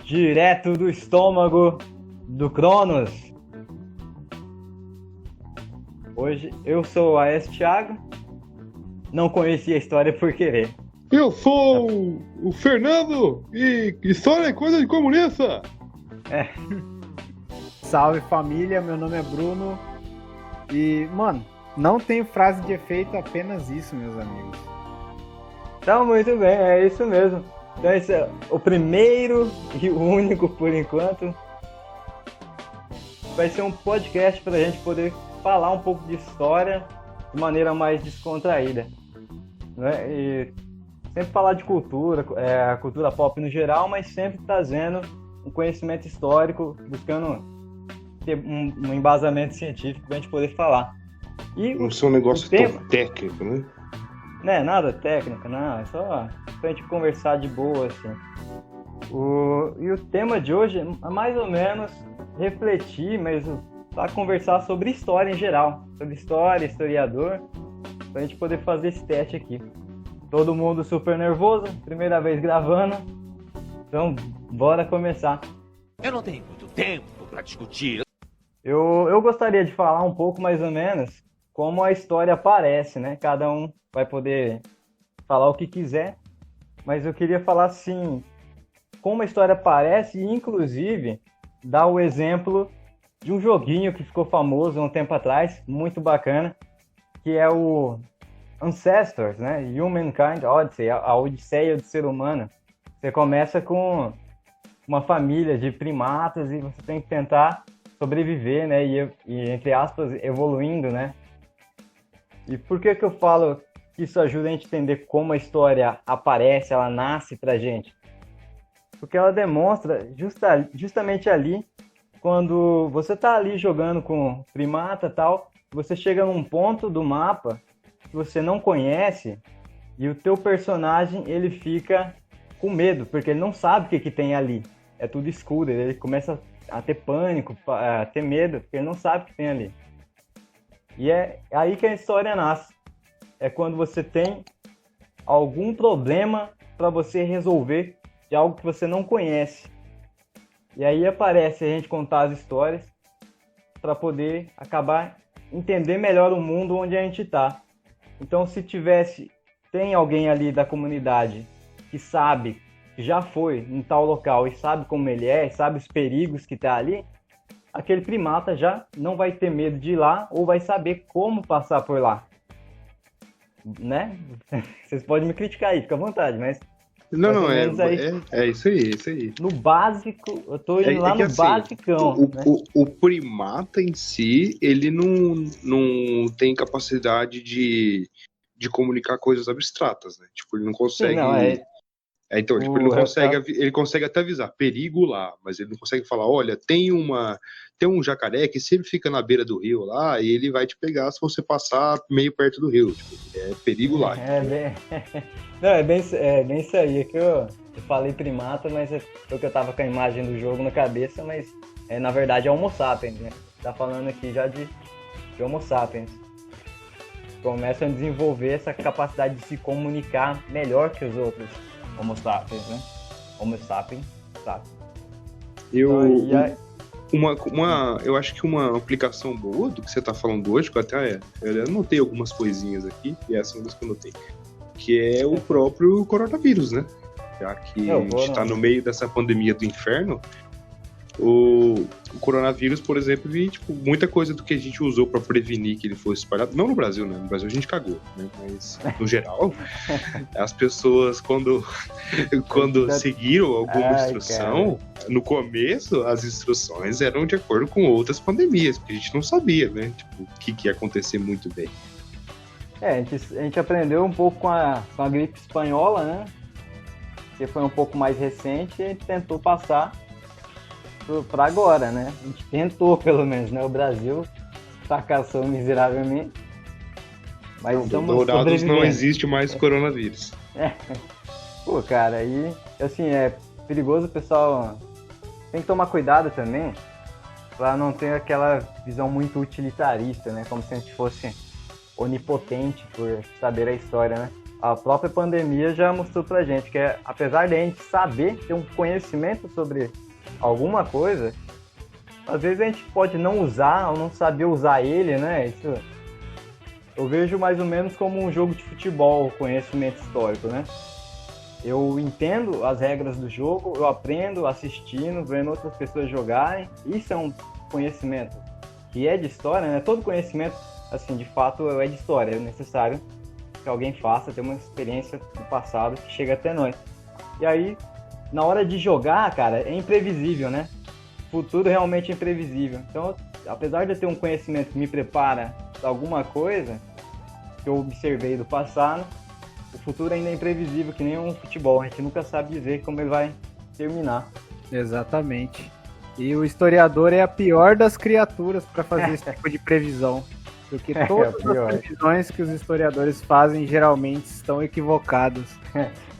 Direto do estômago do Cronos. Hoje eu sou o AS Thiago. Não conheci a história por querer. Eu sou o Fernando e história é coisa de comunista. Salve família, meu nome é Bruno. E, mano, não tenho frase de efeito, apenas isso, meus amigos. Então, muito bem, é isso mesmo. Então, esse é o primeiro e o único por enquanto. Vai ser um podcast para a gente poder falar um pouco de história de maneira mais descontraída, né? E sempre falar de cultura, a cultura pop no geral, mas sempre trazendo um conhecimento histórico, buscando ter um embasamento científico para a gente poder falar. E não ser um negócio tão técnico, né? Não é nada técnico, não. É só pra gente conversar de boa, assim. E o tema de hoje é mais ou menos refletir, mas para conversar sobre história em geral. Sobre história, historiador, pra gente poder fazer esse teste aqui. Todo mundo super nervoso, primeira vez gravando. Então, bora começar. Eu não tenho muito tempo para discutir. Eu gostaria de falar um pouco mais ou menos como a história aparece, né? Cada um vai poder falar o que quiser, mas eu queria falar assim, como a história aparece e inclusive dar o exemplo de um joguinho que ficou famoso há um tempo atrás, muito bacana, que é o Ancestors, né? Humankind Odyssey, a Odisseia do ser humano. Você começa com uma família de primatas e você tem que tentar sobreviver, né? E entre aspas, evoluindo, né? E por que eu falo que isso ajuda a gente a entender como a história aparece, ela nasce pra gente? Porque ela demonstra justamente ali, quando você tá ali jogando com primata e tal, você chega num ponto do mapa que você não conhece e o teu personagem, ele fica com medo, porque ele não sabe o que tem ali. É tudo escuro, ele começa a ter pânico, a ter medo, porque ele não sabe o que tem ali. E é aí que a história nasce. É quando você tem algum problema para você resolver de algo que você não conhece. E aí aparece a gente contar as histórias para poder acabar entender melhor o mundo onde a gente está. Então, se tem alguém ali da comunidade que sabe, que já foi em tal local e sabe como ele é, sabe os perigos que está ali, aquele primata já não vai ter medo de ir lá ou vai saber como passar por lá. Né? Vocês podem me criticar aí, fica à vontade, mas... Não, é isso aí, é isso aí. No básico, eu tô indo lá no basicão. Né? O primata em si, ele não tem capacidade de comunicar coisas abstratas, né? Tipo, ele não consegue... Sim, então, tipo, ele consegue até avisar perigo lá, mas ele não consegue falar, olha, tem um jacaré que sempre fica na beira do rio lá e ele vai te pegar se você passar meio perto do rio. Tipo, é perigo lá. Não, é bem isso aí. É que eu falei primata, mas é porque eu tava com a imagem do jogo na cabeça, mas na verdade é Homo sapiens, né? Tá falando aqui já de Homo sapiens. Começam a desenvolver essa capacidade de se comunicar melhor que os outros Homo sapiens, né? Homo sapiens, sabe? Eu acho que uma aplicação boa do que você está falando hoje, que eu anotei algumas coisinhas aqui, e essa é uma das que eu anotei, que é o próprio coronavírus, né? Já que a gente está no meio dessa pandemia do inferno, o coronavírus, por exemplo, muita coisa do que a gente usou para prevenir que ele fosse espalhado, não no Brasil, né? No Brasil a gente cagou, né? Mas no geral, as pessoas quando seguiram alguma instrução, no começo as instruções eram de acordo com outras pandemias, porque a gente não sabia, né? Tipo, o que ia acontecer muito bem. A gente aprendeu um pouco com a gripe espanhola, né? Que foi um pouco mais recente, e a gente tentou passar para agora, né? A gente tentou, pelo menos, né? O Brasil fracassou miseravelmente. Mas estamos Dourados não existe mais coronavírus. Pô, cara, aí, assim, é perigoso o pessoal... Tem que tomar cuidado também para não ter aquela visão muito utilitarista, né? Como se a gente fosse onipotente por saber a história, né? a própria pandemia já mostrou pra gente que apesar de a gente saber, ter um conhecimento sobre alguma coisa, às vezes a gente pode não usar ou não saber usar ele, né? Isso eu vejo mais ou menos como um jogo de futebol, conhecimento histórico, né? Eu entendo as regras do jogo, eu aprendo assistindo, vendo outras pessoas jogarem. Isso é um conhecimento que é de história, né? Todo conhecimento, assim, de fato, é de história. É necessário que alguém faça, ter uma experiência do passado que chega até nós. E aí, na hora de jogar, cara, é imprevisível, né? O futuro realmente é imprevisível. Então, apesar de eu ter um conhecimento que me prepara para alguma coisa que eu observei do passado, o futuro ainda é imprevisível, que nem um futebol. A gente nunca sabe dizer como ele vai terminar. Exatamente. E o historiador é a pior das criaturas para fazer esse tipo de previsão. Porque todas as previsões que os historiadores fazem geralmente estão equivocadas.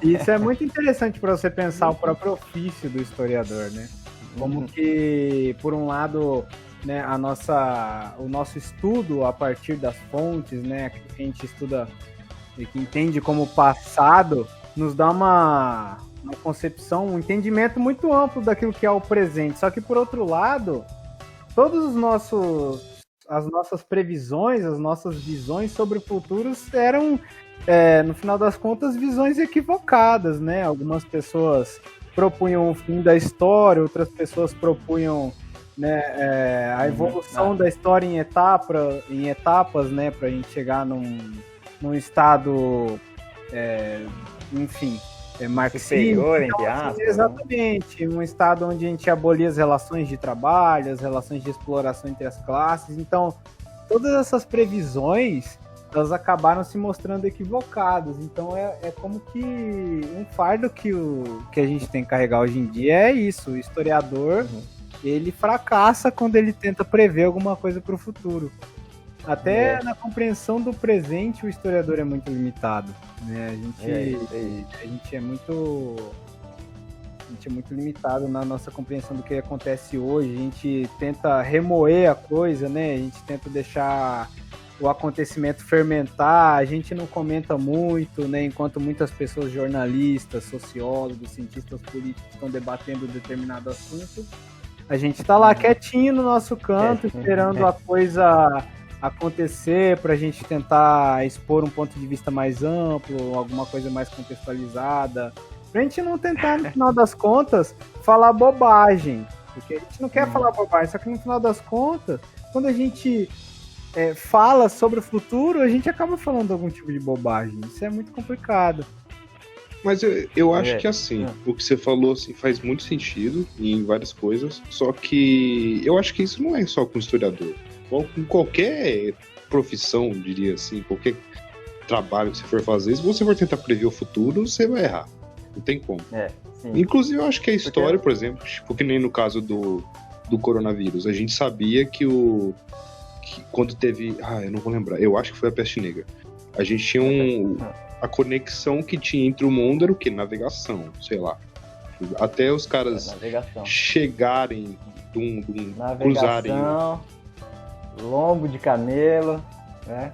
E isso é muito interessante para você pensar o próprio ofício do historiador, né? Como que, por um lado, né, o nosso estudo a partir das fontes, né, que a gente estuda e que entende como passado, nos dá uma concepção, um entendimento muito amplo daquilo que é o presente. Só que, por outro lado, todos as nossas previsões, as nossas visões sobre o futuro eram, no final das contas, visões equivocadas, né? Algumas pessoas propunham o fim da história, outras pessoas propunham, né, a evolução da história em etapas, né, para a gente chegar num estado, enfim, marxista. Superior, então, entre aspas, exatamente, um estado onde a gente abolia as relações de trabalho, as relações de exploração entre as classes. Então, todas essas previsões, elas acabaram se mostrando equivocadas. Então, é como que um fardo que a gente tem que carregar hoje em dia é isso. O historiador, ele fracassa quando ele tenta prever alguma coisa para o futuro. Até na compreensão do presente, o historiador é muito limitado, né? A gente é muito limitado na nossa compreensão do que acontece hoje. A gente tenta remoer a coisa, né? A gente tenta deixar o acontecimento fermentar. A gente não comenta muito, né? Enquanto muitas pessoas, jornalistas, sociólogos, cientistas políticos estão debatendo determinado assunto, a gente está lá quietinho no nosso canto, esperando a coisa acontecer para a gente tentar expor um ponto de vista mais amplo, alguma coisa mais contextualizada, para a gente não tentar, no final das contas, falar bobagem, porque a gente não quer falar bobagem, só que no final das contas, quando a gente fala sobre o futuro, a gente acaba falando algum tipo de bobagem. Isso é muito complicado. Mas eu acho que assim, o que você falou assim, faz muito sentido em várias coisas, só que eu acho que isso não é só com historiador. Com qualquer profissão, diria assim, qualquer trabalho que você for fazer, se você for tentar prever o futuro, você vai errar. Não tem como. Inclusive, eu acho que a história, por exemplo, tipo, que nem no caso do coronavírus, a gente sabia que quando teve... eu não vou lembrar. Eu acho que foi a peste negra. A gente tinha a conexão que tinha entre o mundo era o quê? Navegação, sei lá. Até os caras chegarem, cruzarem... Lombo de camelo, né?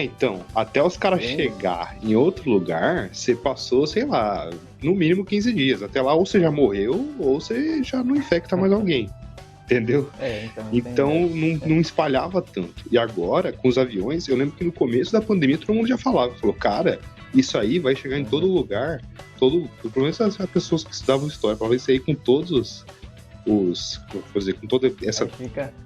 Então, até os caras chegar em outro lugar, você passou, sei lá, no mínimo 15 dias. Até lá, ou você já morreu, ou você já não infecta mais alguém. Entendeu? Então não espalhava tanto. E agora, com os aviões, eu lembro que no começo da pandemia todo mundo já falou, cara, isso aí vai chegar em todo lugar. Pelo menos as pessoas que estudavam história, falavam isso aí com todos com toda essa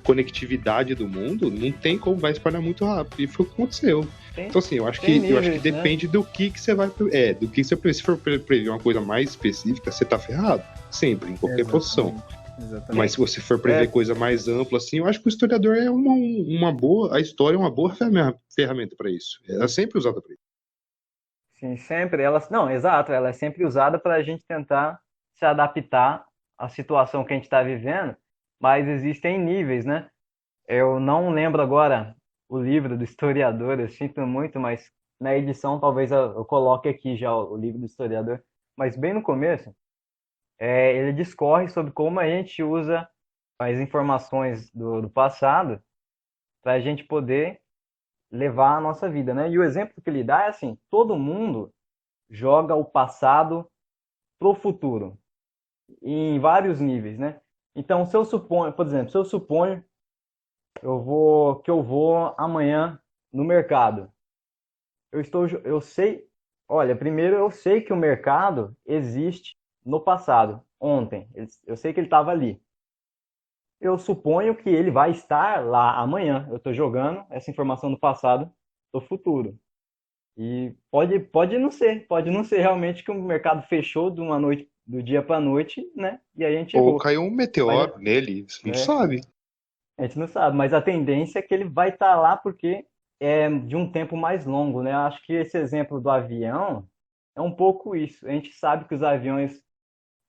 conectividade do mundo, não tem como, vai espalhar muito rápido. E foi o que aconteceu. Então, assim, eu acho que depende, né, do que você vai... do que você... Se for prever uma coisa mais específica, você tá ferrado. Sempre, em qualquer posição. Exatamente. Mas se você for prever coisa mais ampla, assim, eu acho que o historiador é uma boa... A história é uma boa ferramenta para isso. Ela é sempre usada para isso. Sim, sempre. Exato. Ela é sempre usada para a gente tentar se adaptar a situação que a gente está vivendo, mas existem níveis, né? Eu não lembro agora o livro do historiador, eu sinto muito, mas na edição talvez eu coloque aqui já o livro do historiador, mas bem no começo, ele discorre sobre como a gente usa as informações do passado para a gente poder levar a nossa vida, né? E o exemplo que ele dá é assim, todo mundo joga o passado pro futuro, em vários níveis, né? Então, se eu suponho, por exemplo, se eu suponho que eu vou amanhã no mercado, eu sei, olha, primeiro eu sei que o mercado existe no passado, ontem, eu sei que ele estava ali. Eu suponho que ele vai estar lá amanhã. Eu estou jogando essa informação do passado do futuro. E pode não ser realmente que o mercado fechou de uma noite, do dia para a noite, né? E a gente Ou errou. caiu um Mas meteoro nele, você não é, sabe. a gente não sabe, mas a tendência é que ele vai estar lá porque é de um tempo mais longo, né? Eu acho que esse exemplo do avião é um pouco isso. A gente sabe que os aviões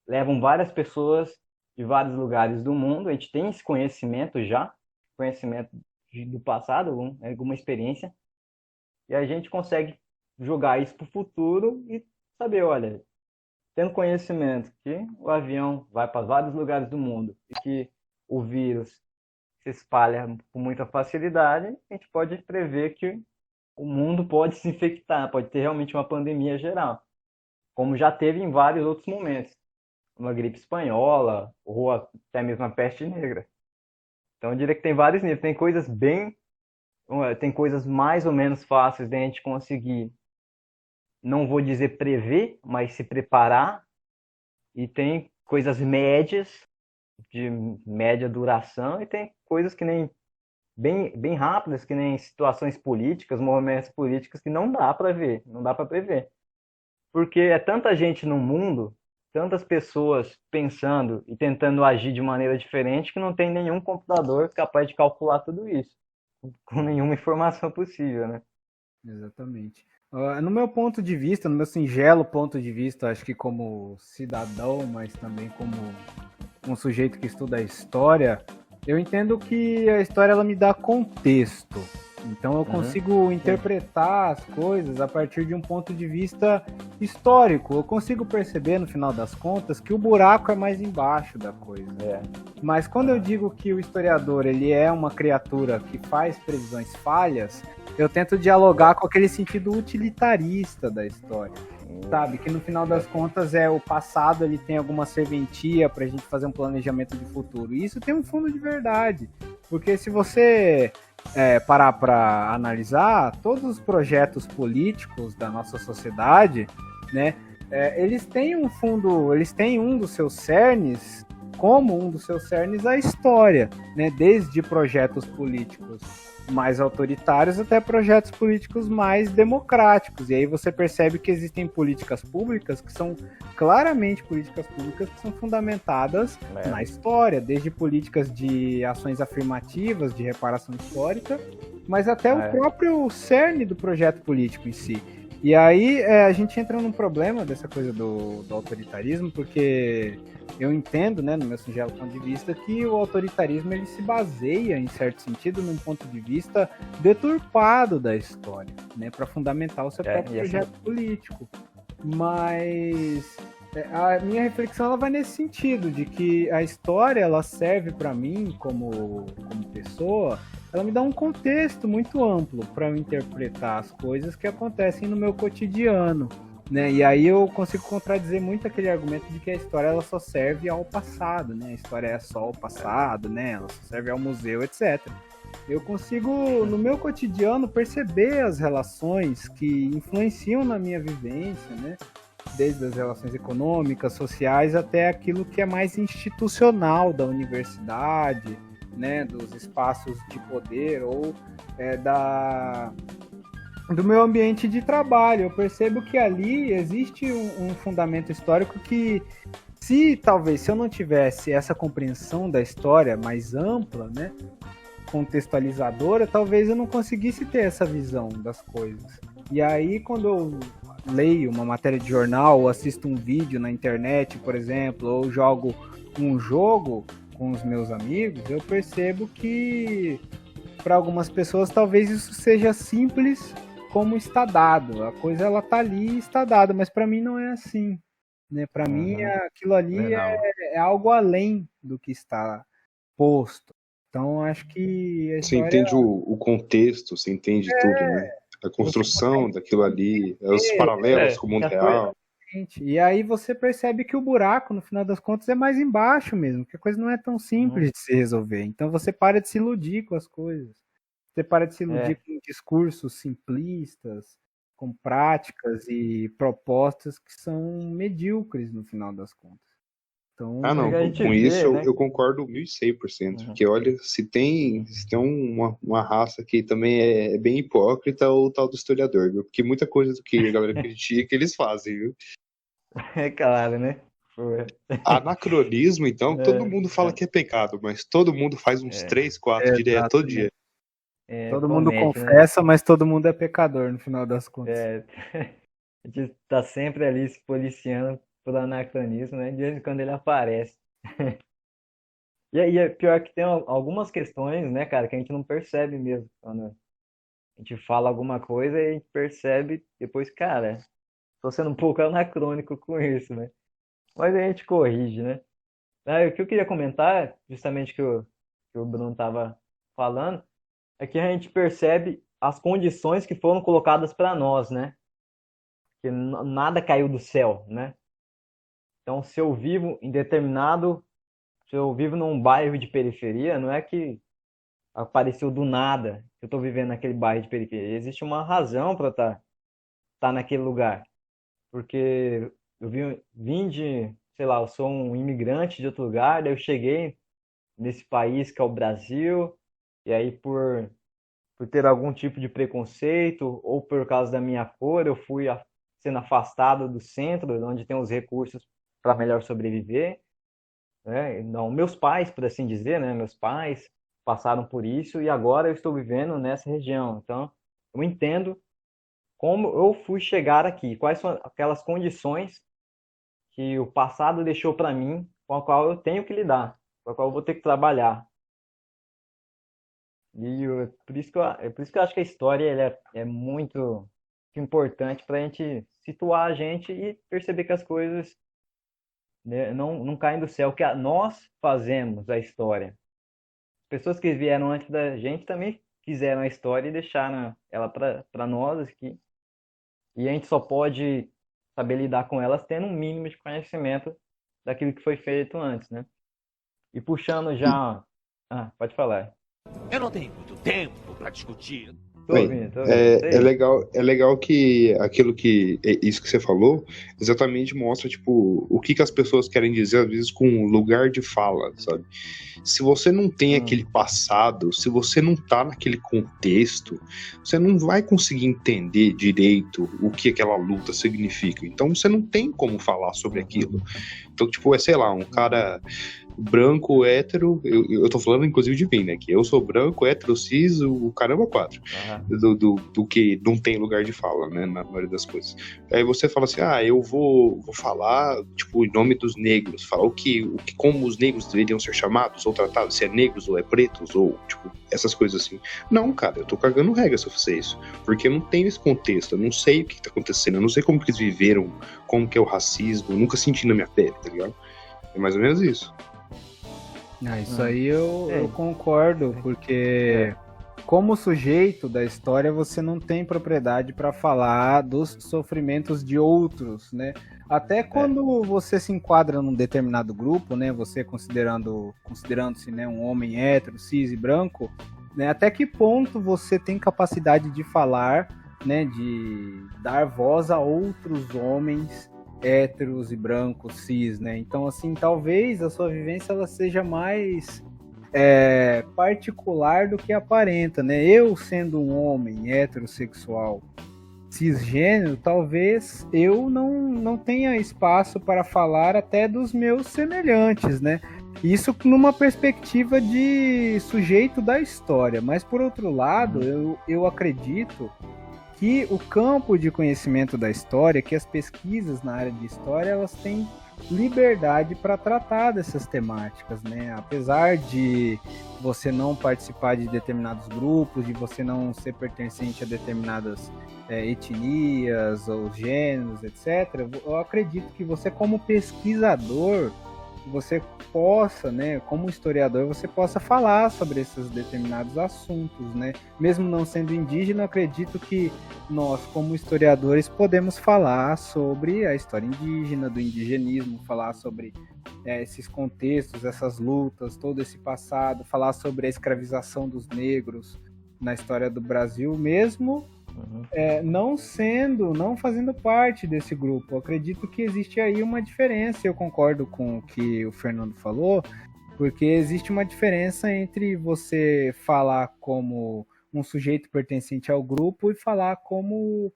levam várias pessoas de vários lugares do mundo. A gente tem esse conhecimento já, conhecimento do passado, alguma experiência, e a gente consegue jogar isso para o futuro e saber, olha, tendo conhecimento que o avião vai para vários lugares do mundo e que o vírus se espalha com muita facilidade, a gente pode prever que o mundo pode se infectar, pode ter realmente uma pandemia geral, como já teve em vários outros momentos, uma gripe espanhola ou até mesmo a peste negra. Então eu diria que tem vários níveis, tem coisas mais ou menos fáceis de a gente conseguir, não vou dizer prever, mas se preparar, e tem coisas médias, de média duração, e tem coisas que nem bem rápidas, que nem situações políticas, movimentos políticos que não dá para ver, não dá para prever. Porque é tanta gente no mundo, tantas pessoas pensando e tentando agir de maneira diferente que não tem nenhum computador capaz de calcular tudo isso, com nenhuma informação possível, né? Exatamente. No meu ponto de vista, no meu singelo ponto de vista, acho que como cidadão, mas também como um sujeito que estuda a história, eu entendo que a história ela me dá contexto. Então eu consigo interpretar as coisas a partir de um ponto de vista histórico. Eu consigo perceber, no final das contas, que o buraco é mais embaixo da coisa. Mas quando eu digo que o historiador ele é uma criatura que faz previsões falhas, eu tento dialogar com aquele sentido utilitarista da história. Sabe, que no final das contas o passado ele tem alguma serventia para a gente fazer um planejamento de futuro. E isso tem um fundo de verdade, porque se você parar para analisar todos os projetos políticos da nossa sociedade, né, eles têm um fundo, eles têm um dos seus cernes, como um dos seus cernes a história, né, desde projetos políticos mais autoritários até projetos políticos mais democráticos. E aí você percebe que existem políticas públicas que são claramente políticas públicas que são fundamentadas na história, desde políticas de ações afirmativas, de reparação histórica, mas até o próprio cerne do projeto político em si. E aí a gente entra num problema dessa coisa do autoritarismo, porque eu entendo, né, no meu singelo ponto de vista, que o autoritarismo ele se baseia, em certo sentido, num ponto de vista deturpado da história, né, para fundamentar o seu próprio projeto político. Mas a minha reflexão ela vai nesse sentido, de que a história ela serve para mim como pessoa, ela me dá um contexto muito amplo para eu interpretar as coisas que acontecem no meu cotidiano, né? E aí eu consigo contradizer muito aquele argumento de que a história ela só serve ao passado, né? A história é só o passado, né? Ela só serve ao museu, etc. Eu consigo, no meu cotidiano, perceber as relações que influenciam na minha vivência, né? Desde as relações econômicas, sociais, até aquilo que é mais institucional da universidade, né, dos espaços de poder ou do meu ambiente de trabalho. Eu percebo que ali existe um fundamento histórico que, se eu não tivesse essa compreensão da história mais ampla, né, contextualizadora, talvez eu não conseguisse ter essa visão das coisas. E aí, quando eu leio uma matéria de jornal, ou assisto um vídeo na internet, por exemplo, ou jogo um jogo com os meus amigos, eu percebo que para algumas pessoas talvez isso seja simples como está dado. A coisa ela tá ali e está dada, mas para mim não é assim, né? Para mim aquilo ali é algo além do que está posto. Então, acho que a Você história... entende o contexto, você entende tudo, né? A construção daquilo ali, os paralelos com o mundo já foi, real. E aí você percebe que o buraco, no final das contas, é mais embaixo mesmo, que a coisa não é tão simples de se resolver. Então você para de se iludir com as coisas. Você para de se iludir com discursos simplistas, com práticas e propostas que são medíocres no final das contas. Então, Ah, não, porque a gente com vê, isso né? eu concordo 1100%. Porque olha, se tem uma raça que também é bem hipócrita, é o tal do historiador, viu? Porque muita coisa do que a galera critica, eles fazem, viu? É claro, né? Foi. Anacronismo, então, todo mundo fala que é pecado, mas todo mundo faz uns 3, 4 direto todo dia. Todo mundo Comete, né? confessa, mas todo mundo é pecador no final das contas. A gente tá sempre ali se policiando por anacronismo, né? De vez em quando ele aparece. E aí é pior que tem algumas questões, né, cara, que a gente não percebe mesmo. Quando a gente fala alguma coisa e a gente percebe depois, cara, tô sendo um pouco anacrônico com isso, né? Mas a gente corrige, né? O que eu queria comentar, justamente que o Bruno tava falando, é que a gente percebe as condições que foram colocadas para nós, né? Que nada caiu do céu, né? Então, se eu vivo num bairro de periferia, não é que apareceu do nada que eu estou vivendo naquele bairro de periferia. Existe uma razão para tá naquele lugar. Porque eu vim de, sei lá, eu sou um imigrante de outro lugar, daí eu cheguei nesse país que é o Brasil, e aí por ter algum tipo de preconceito ou por causa da minha cor, eu fui sendo afastado do centro, onde tem os recursos para melhor sobreviver, né? Não, meus pais, por assim dizer, né? Meus pais passaram por isso e agora eu estou vivendo nessa região. Então, eu entendo como eu fui chegar aqui, quais são aquelas condições que o passado deixou para mim, com a qual eu tenho que lidar, com a qual eu vou ter que trabalhar. E por isso que eu acho que a história é muito importante para a gente situar a gente e perceber que as coisas, né, não caem do céu, que nós fazemos a história. Pessoas que vieram antes da gente também fizeram a história e deixaram ela para nós aqui. E a gente só pode saber lidar com elas tendo um mínimo de conhecimento daquilo que foi feito antes, né? E puxando já... pode falar. Eu não tenho muito tempo para discutir. Tô ouvindo. É legal que isso que você falou exatamente mostra, tipo, o que as pessoas querem dizer, às vezes, com lugar de fala, sabe? Se você não tem aquele passado, se você não tá naquele contexto, você não vai conseguir entender direito o que aquela luta significa. Então, você não tem como falar sobre aquilo. Então, tipo, sei lá, um cara branco, hétero, eu tô falando inclusive de mim, né, que eu sou branco, hétero, cis, o caramba 4, do que não tem lugar de fala, né, na maioria das coisas. Aí você fala assim, eu vou falar, tipo, em nome dos negros, falar como os negros deveriam ser chamados ou tratados, se é negros ou é pretos, ou, tipo, essas coisas assim. Não, cara, eu tô cagando regra se eu fizer isso, porque eu não tenho esse contexto, eu não sei o que tá acontecendo, eu não sei como que eles viveram, como que é o racismo, eu nunca senti na minha pele, tá ligado? É mais ou menos isso. Isso aí eu concordo, porque como sujeito da história você não tem propriedade para falar dos sofrimentos de outros, né? Até quando você se enquadra num determinado grupo, né? Você considerando-se, né, um homem hétero, cis e branco, né? Até que ponto você tem capacidade de falar, né? De dar voz a outros homens héteros e brancos, cis, né? Então, assim, talvez a sua vivência ela seja mais particular do que aparenta, né? Eu, sendo um homem heterossexual cisgênero, talvez eu não tenha espaço para falar até dos meus semelhantes, né? Isso numa perspectiva de sujeito da história, mas por outro lado, eu acredito que o campo de conhecimento da história, que as pesquisas na área de história, elas têm liberdade para tratar dessas temáticas, né? Apesar de você não participar de determinados grupos, de você não ser pertencente a determinadas etnias ou gêneros, etc., eu acredito que você, como pesquisador, você possa, né, como historiador, você possa falar sobre esses determinados assuntos, né? Mesmo não sendo indígena, eu acredito que nós, como historiadores, podemos falar sobre a história indígena, do indigenismo, falar sobre esses contextos, essas lutas, todo esse passado, falar sobre a escravização dos negros na história do Brasil, mesmo não fazendo parte desse grupo. Eu acredito que existe aí uma diferença, eu concordo com o que o Fernando falou, porque existe uma diferença entre você falar como um sujeito pertencente ao grupo e falar como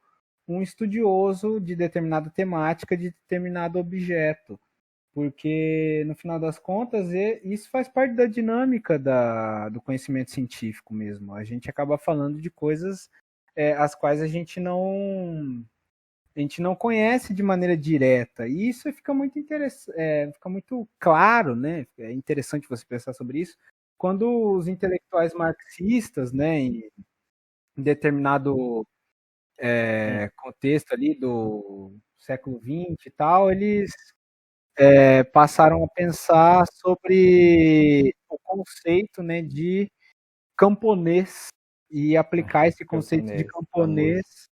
um estudioso de determinada temática, de determinado objeto. Porque, no final das contas, isso faz parte da dinâmica do conhecimento científico mesmo. A gente acaba falando de coisas as quais a gente não conhece de maneira direta. E isso fica muito fica muito claro, né? É interessante você pensar sobre isso, quando os intelectuais marxistas, né, em determinado contexto ali do século XX e tal, eles passaram a pensar sobre o conceito, né, de camponês e aplicar esse conceito de camponês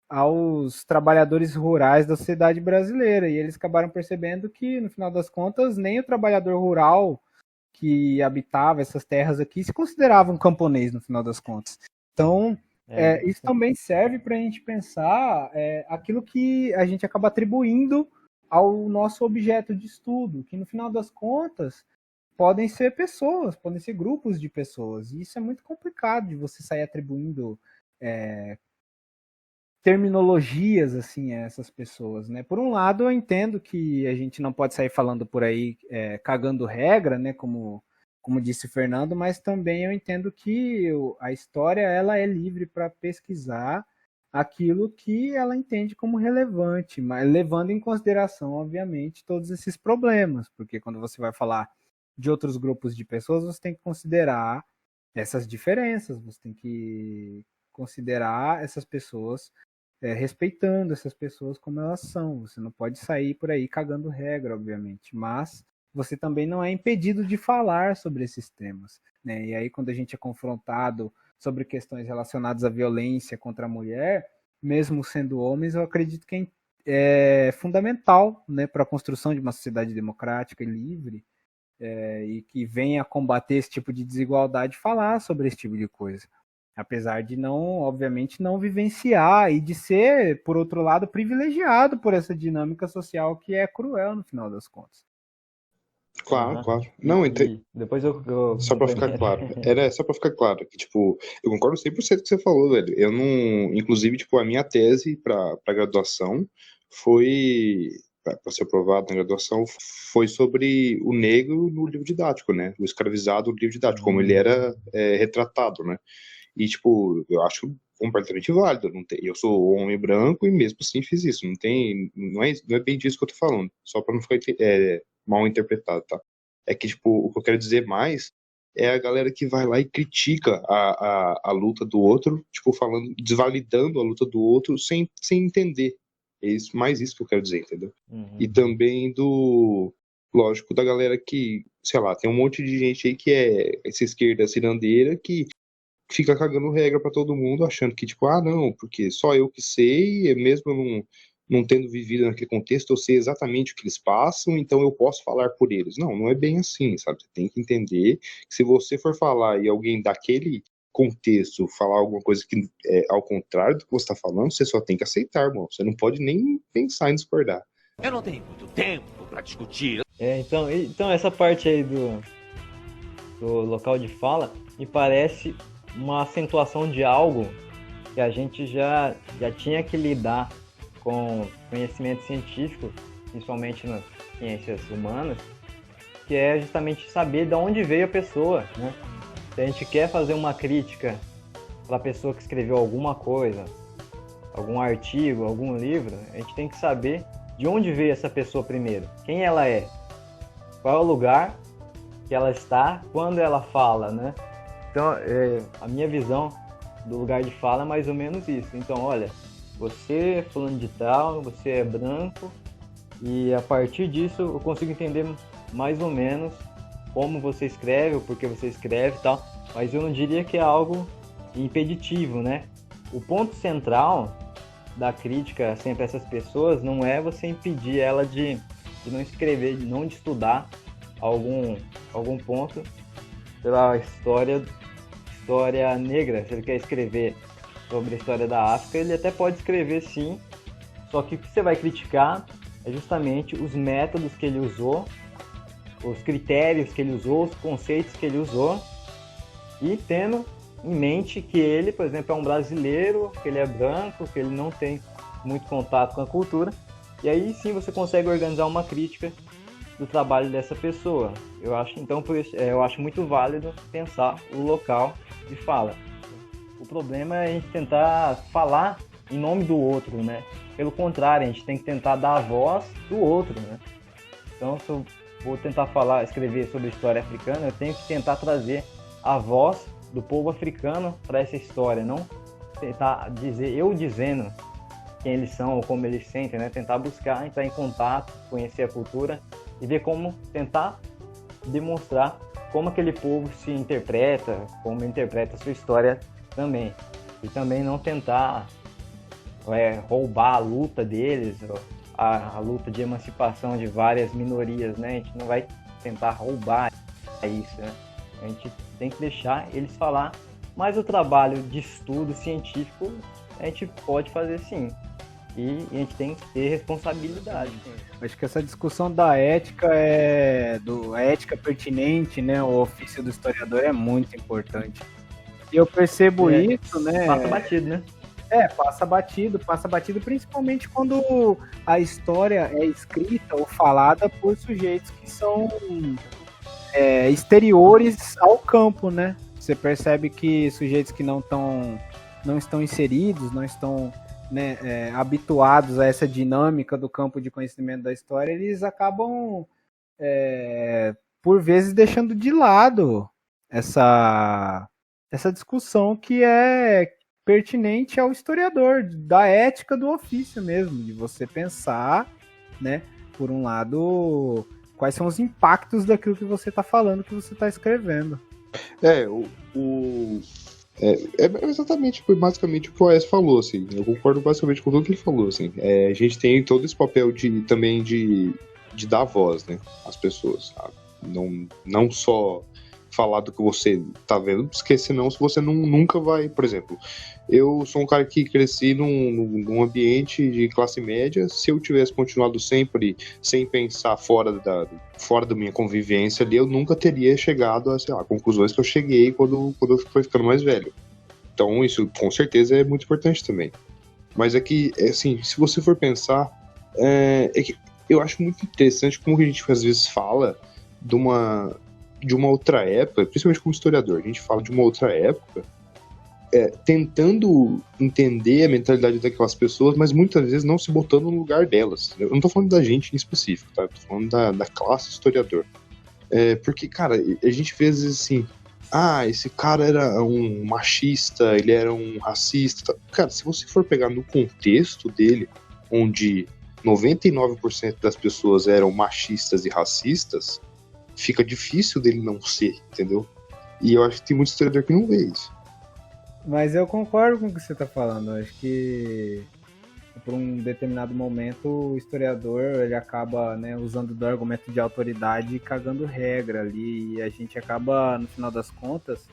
aos trabalhadores rurais da sociedade brasileira. E eles acabaram percebendo que, no final das contas, nem o trabalhador rural que habitava essas terras aqui se considerava um camponês, no final das contas. Então, isso também serve para a gente pensar aquilo que a gente acaba atribuindo ao nosso objeto de estudo, que, no final das contas, podem ser pessoas, podem ser grupos de pessoas. E isso é muito complicado de você sair atribuindo terminologias assim a essas pessoas, né? Por um lado, eu entendo que a gente não pode sair falando por aí cagando regra, né? Como disse o Fernando, mas também eu entendo que a história ela é livre para pesquisar aquilo que ela entende como relevante, mas levando em consideração, obviamente, todos esses problemas, porque quando você vai falar de outros grupos de pessoas, você tem que considerar essas diferenças, você tem que considerar essas pessoas, respeitando essas pessoas como elas são. Você não pode sair por aí cagando regra, obviamente, mas você também não é impedido de falar sobre esses temas, né? E aí, quando a gente é confrontado sobre questões relacionadas à violência contra a mulher, mesmo sendo homens, eu acredito que é fundamental, né, para a construção de uma sociedade democrática e livre, e que venha combater esse tipo de desigualdade, falar sobre esse tipo de coisa. Apesar de não, obviamente, não vivenciar e de ser, por outro lado, privilegiado por essa dinâmica social que é cruel no final das contas. Claro, claro. Não, depois só pra ficar claro. Era só pra ficar claro que, tipo, eu concordo 100% com o que você falou, velho. Eu não. Inclusive, tipo, a minha tese pra graduação foi. Pra ser aprovado na graduação, foi sobre o negro no livro didático, né? O escravizado no livro didático, como ele era retratado, né? E, tipo, eu acho completamente válido. Eu sou homem branco e mesmo assim fiz isso. Não é bem disso que eu tô falando. Só pra não ficar mal interpretado, tá? É que, tipo, o que eu quero dizer mais é a galera que vai lá e critica a luta do outro, tipo, desvalidando a luta do outro sem entender. É mais isso que eu quero dizer, entendeu? E também lógico, da galera que, sei lá, tem um monte de gente aí que é essa esquerda cirandeira que fica cagando regra pra todo mundo, achando que, tipo, não, porque só eu que sei, mesmo eu não tendo vivido naquele contexto, eu sei exatamente o que eles passam, então eu posso falar por eles. Não é bem assim, sabe? Você tem que entender que se você for falar e alguém daquele contexto falar alguma coisa que é ao contrário do que você está falando, você só tem que aceitar, irmão. Você não pode nem pensar em discordar. Eu não tenho muito tempo para discutir. Então essa parte aí do local de fala me parece uma acentuação de algo que a gente já tinha que lidar com conhecimento científico, principalmente nas ciências humanas, que é justamente saber de onde veio a pessoa, né? Se a gente quer fazer uma crítica para a pessoa que escreveu alguma coisa, algum artigo, algum livro, a gente tem que saber de onde veio essa pessoa primeiro, quem ela é, qual é o lugar que ela está, quando ela fala, né? Então, a minha visão do lugar de fala é mais ou menos isso. Então, olha, você é fulano de tal, você é branco e a partir disso eu consigo entender mais ou menos como você escreve, o porquê você escreve e tal, mas eu não diria que é algo impeditivo, né? O ponto central da crítica sempre a essas pessoas não é você impedir ela de não escrever, de não estudar algum ponto pela história negra. Se ele quer escrever sobre a história da África, ele até pode escrever sim, só que o que você vai criticar é justamente os métodos que ele usou, os critérios que ele usou, os conceitos que ele usou, e tendo em mente que ele, por exemplo, é um brasileiro, que ele é branco, que ele não tem muito contato com a cultura, e aí sim você consegue organizar uma crítica do trabalho dessa pessoa. Eu acho, então, por isso, eu acho muito válido pensar o local de fala. O problema é a gente tentar falar em nome do outro, né? Pelo contrário, a gente tem que tentar dar a voz do outro, né? Então, se eu vou tentar escrever sobre a história africana, eu tenho que tentar trazer a voz do povo africano para essa história, não tentar dizendo quem eles são ou como eles sentem, né? Tentar buscar, entrar em contato, conhecer a cultura e ver como tentar demonstrar como aquele povo se interpreta, como interpreta a sua história também. E também não tentar roubar a luta deles, a luta de emancipação de várias minorias, né? A gente não vai tentar roubar isso, né? A gente tem que deixar eles falar, mas o trabalho de estudo científico a gente pode fazer sim. E a gente tem que ter responsabilidade. Acho que essa discussão da ética a ética pertinente, né? O ofício do historiador é muito importante. E eu percebo isso, né? Passa batido, né? Passa batido, principalmente quando a história é escrita ou falada por sujeitos que são exteriores ao campo, né? Você percebe que sujeitos que não estão inseridos, não estão, né, habituados a essa dinâmica do campo de conhecimento da história, eles acabam, por vezes, deixando de lado essa discussão que é pertinente ao historiador, da ética do ofício mesmo, de você pensar, né, por um lado, quais são os impactos daquilo que você está falando, que você está escrevendo. É exatamente, basicamente o que o Aécio falou, assim. Eu concordo basicamente com tudo que ele falou, assim. A gente tem todo esse papel também de dar voz, né, às pessoas, sabe? Não só falar do que você tá vendo, porque senão você nunca vai, por exemplo, eu sou um cara que cresci num ambiente de classe média. Se eu tivesse continuado sempre sem pensar fora da minha convivência ali, eu nunca teria chegado a, sei lá, conclusões que eu cheguei quando eu fui ficando mais velho. Então isso com certeza é muito importante também. Mas assim, se você for pensar, que eu acho muito interessante como a gente às vezes fala de uma outra época, principalmente como historiador, a gente fala de uma outra época, tentando entender a mentalidade daquelas pessoas, mas muitas vezes não se botando no lugar delas. Eu não tô falando da gente em específico, tá? Eu tô falando da classe historiador. Porque, cara, a gente vê às vezes assim, esse cara era um machista, ele era um racista. Cara, se você for pegar no contexto dele, onde 99% das pessoas eram machistas e racistas, fica difícil dele não ser, entendeu? E eu acho que tem muito historiador que não vê isso. Mas eu concordo com o que você está falando. Eu acho que por um determinado momento o historiador ele acaba, né, usando do argumento de autoridade e cagando regra ali, e a gente acaba, no final das contas,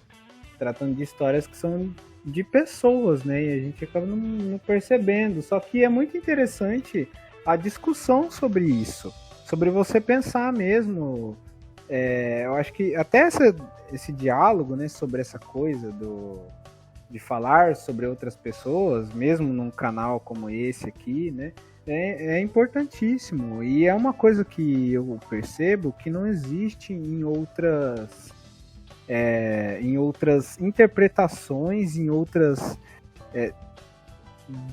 tratando de histórias que são de pessoas, né, e a gente acaba não percebendo. Só que é muito interessante a discussão sobre isso, sobre você pensar mesmo. Eu acho que até esse diálogo, né, sobre essa coisa de falar sobre outras pessoas, mesmo num canal como esse aqui, né, é importantíssimo. E é uma coisa que eu percebo que não existe em outras interpretações, em outras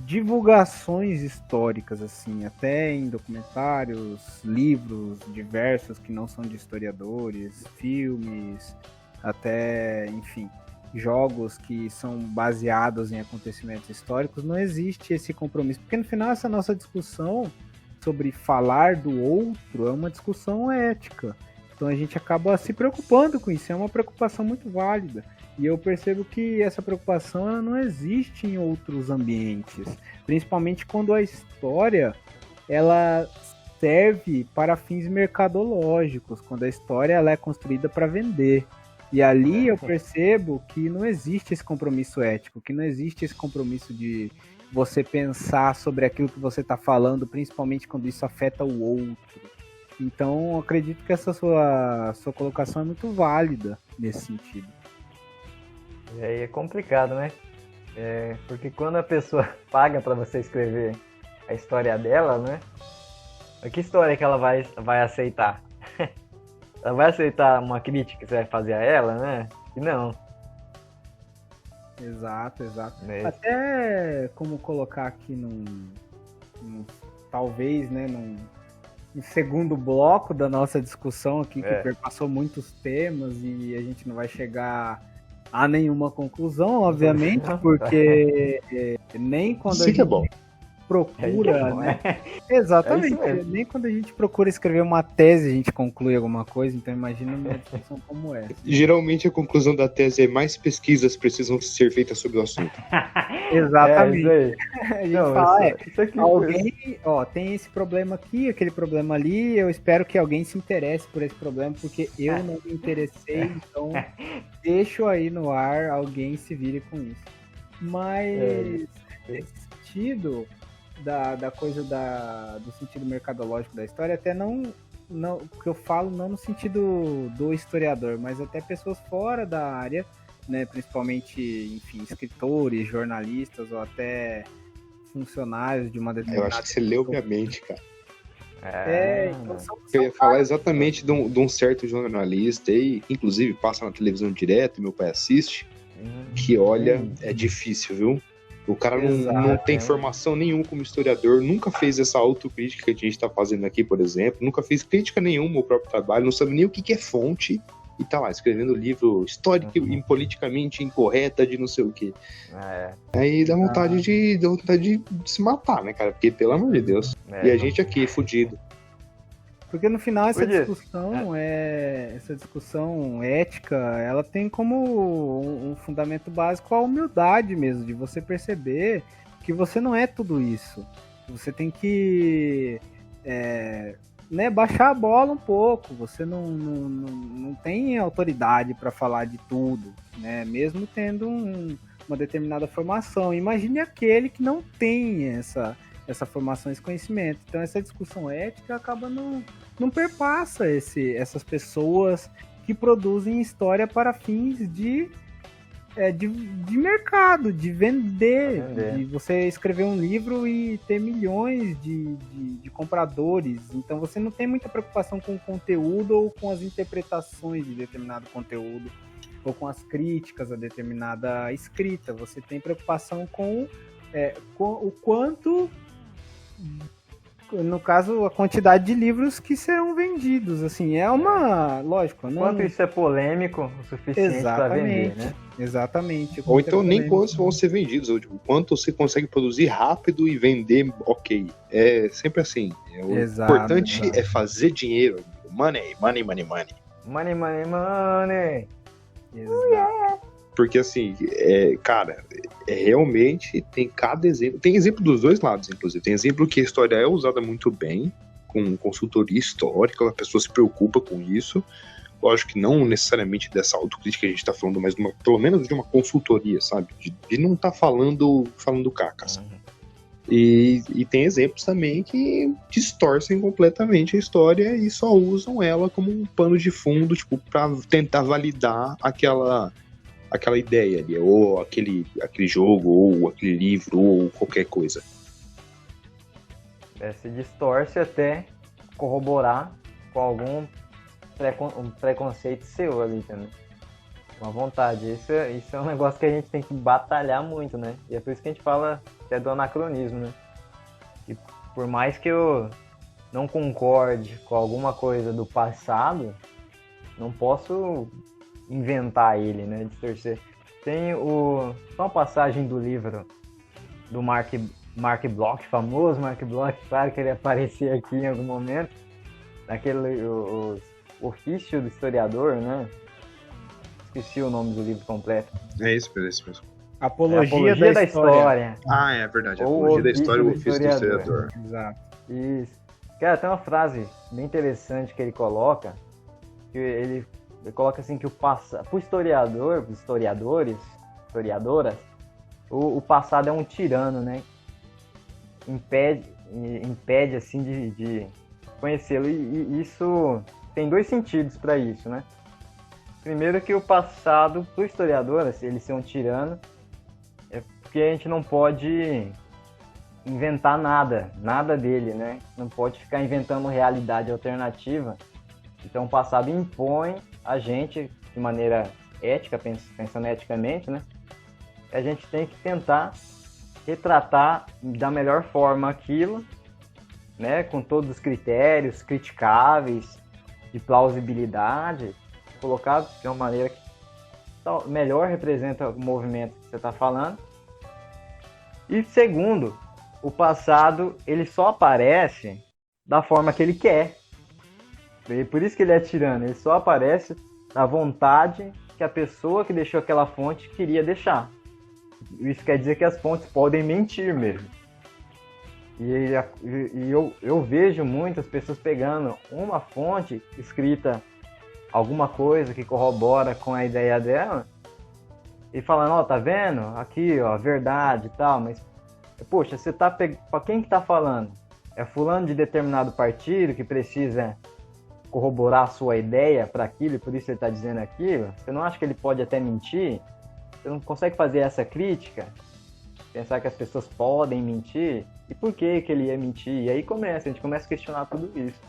divulgações históricas, assim, até em documentários, livros diversos que não são de historiadores, filmes, até, enfim, jogos que são baseados em acontecimentos históricos. Não existe esse compromisso, porque no final essa nossa discussão sobre falar do outro é uma discussão ética. Então a gente acaba se preocupando com isso, é uma preocupação muito válida. E eu percebo que essa preocupação ela não existe em outros ambientes, principalmente quando a história ela serve para fins mercadológicos, quando a história ela é construída para vender. E ali eu percebo que não existe esse compromisso ético, que não existe esse compromisso de você pensar sobre aquilo que você está falando, principalmente quando isso afeta o outro. Então, eu acredito que essa sua colocação é muito válida nesse sentido. E aí é complicado, né? Porque quando a pessoa paga para você escrever a história dela, né? Que história que ela vai aceitar? Ela vai aceitar uma crítica que você vai fazer a ela, né? E não. Exato. Até como colocar aqui talvez, né, num segundo bloco da nossa discussão aqui, que perpassou muitos temas e a gente não vai chegar a nenhuma conclusão, obviamente, porque nem quando a gente procura, né? Exatamente. Nem quando a gente procura escrever uma tese a gente conclui alguma coisa, então imagina uma discussão como essa. Geralmente a conclusão da tese é mais pesquisas precisam ser feitas sobre o assunto. Exatamente. A gente fala, alguém, tem esse problema aqui, aquele problema ali, eu espero que alguém se interesse por esse problema, porque eu não me interessei, então deixo aí no ar, alguém se vire com isso. Mas nesse sentido da coisa do sentido mercadológico da história, até não que eu falo não no sentido do historiador, mas até pessoas fora da área, né, principalmente, enfim, escritores, jornalistas ou até funcionários de uma determinada... Eu acho que você leu minha mente, cara. Então eu ia falar exatamente de um certo jornalista aí, inclusive passa na televisão direto, meu pai assiste, que olha, é difícil, viu? O cara não tem formação nenhuma como historiador, nunca fez essa autocrítica que a gente está fazendo aqui, por exemplo, nunca fez crítica nenhuma ao próprio trabalho, não sabe nem o que é fonte, e tá lá, escrevendo livro histórico e politicamente incorreta de não sei o quê. Aí dá vontade de se matar, né, cara? Porque, pelo amor de Deus. E a gente aqui, fudido. Porque no final essa discussão ética, ela tem como um fundamento básico a humildade mesmo, de você perceber que você não é tudo isso. Você tem que baixar a bola um pouco, você não tem autoridade para falar de tudo, né? Mesmo tendo uma determinada formação. Imagine aquele que não tem essa formação, esse conhecimento. Então essa discussão ética acaba não perpassa essas pessoas que produzem história para fins de mercado, de vender, de você escrever um livro e ter milhões de compradores. Então você não tem muita preocupação com o conteúdo ou com as interpretações de determinado conteúdo ou com as críticas a determinada escrita. Você tem preocupação com o quanto, no caso, a quantidade de livros que serão vendidos, assim, lógico, não... Quanto isso é polêmico o suficiente para vender, né? Exatamente. Ou então nem quantos vão ser vendidos, ou tipo, quanto você consegue produzir rápido e vender ok. É sempre assim. O importante é fazer dinheiro. Money, money, money, money. Money, money, money. Exato. Porque assim, cara, realmente tem cada exemplo. Tem exemplo dos dois lados, inclusive. Tem exemplo que a história é usada muito bem, com consultoria histórica, a pessoa se preocupa com isso. Lógico que não necessariamente dessa autocrítica que a gente tá falando, mas pelo menos de uma consultoria, sabe? De não tá falando cacas. E tem exemplos também que distorcem completamente a história e só usam ela como um pano de fundo, tipo, pra tentar validar aquela ideia ali, ou aquele jogo, ou aquele livro, ou qualquer coisa. Se distorce até corroborar com algum preconceito seu ali também. Uma vontade. Isso é um negócio que a gente tem que batalhar muito, né? E é por isso que a gente fala até do anacronismo, né? E por mais que eu não concorde com alguma coisa do passado, não posso inventar ele, né? Distorcer. Tem só uma passagem do livro do Mark Mark Bloch, famoso Mark Bloch, claro que ele aparecia aqui em algum momento, naquele o ofício do historiador, né? Esqueci o nome do livro completo. É isso mesmo. Apologia da História. Ah, é verdade. Ou Apologia da História, o ofício ofício do historiador. Exato. Isso. Cara, tem uma frase bem interessante que ele coloca, que ele coloca assim que para o historiador, os historiadoras, o passado é um tirano, né? Impede assim de conhecê-lo. E isso tem dois sentidos para isso, né? Primeiro que o passado, para o historiador, assim, ele ser um tirano, é porque a gente não pode inventar nada dele, né? Não pode ficar inventando realidade alternativa. Então o passado impõe a gente, de maneira ética, pensando eticamente, né? A gente tem que tentar retratar da melhor forma aquilo, né? Com todos os critérios criticáveis, de plausibilidade, colocado de uma maneira que melhor representa o movimento que você está falando. E segundo, o passado ele só aparece da forma que ele quer. E por isso que ele é tirano, ele só aparece da vontade que a pessoa que deixou aquela fonte queria deixar. Isso quer dizer que as fontes podem mentir mesmo. E eu vejo muitas pessoas pegando uma fonte escrita alguma coisa que corrobora com a ideia dela e falando, ó, tá vendo? Aqui, ó, a verdade e tal, mas poxa, você tá para quem que tá falando? É fulano de determinado partido que precisa corroborar a sua ideia para aquilo e por isso ele tá dizendo aquilo? Você não acha que ele pode até mentir? Você não consegue fazer essa crítica? Pensar que as pessoas podem mentir? E por que que ele ia mentir? E aí a gente começa a questionar tudo isso.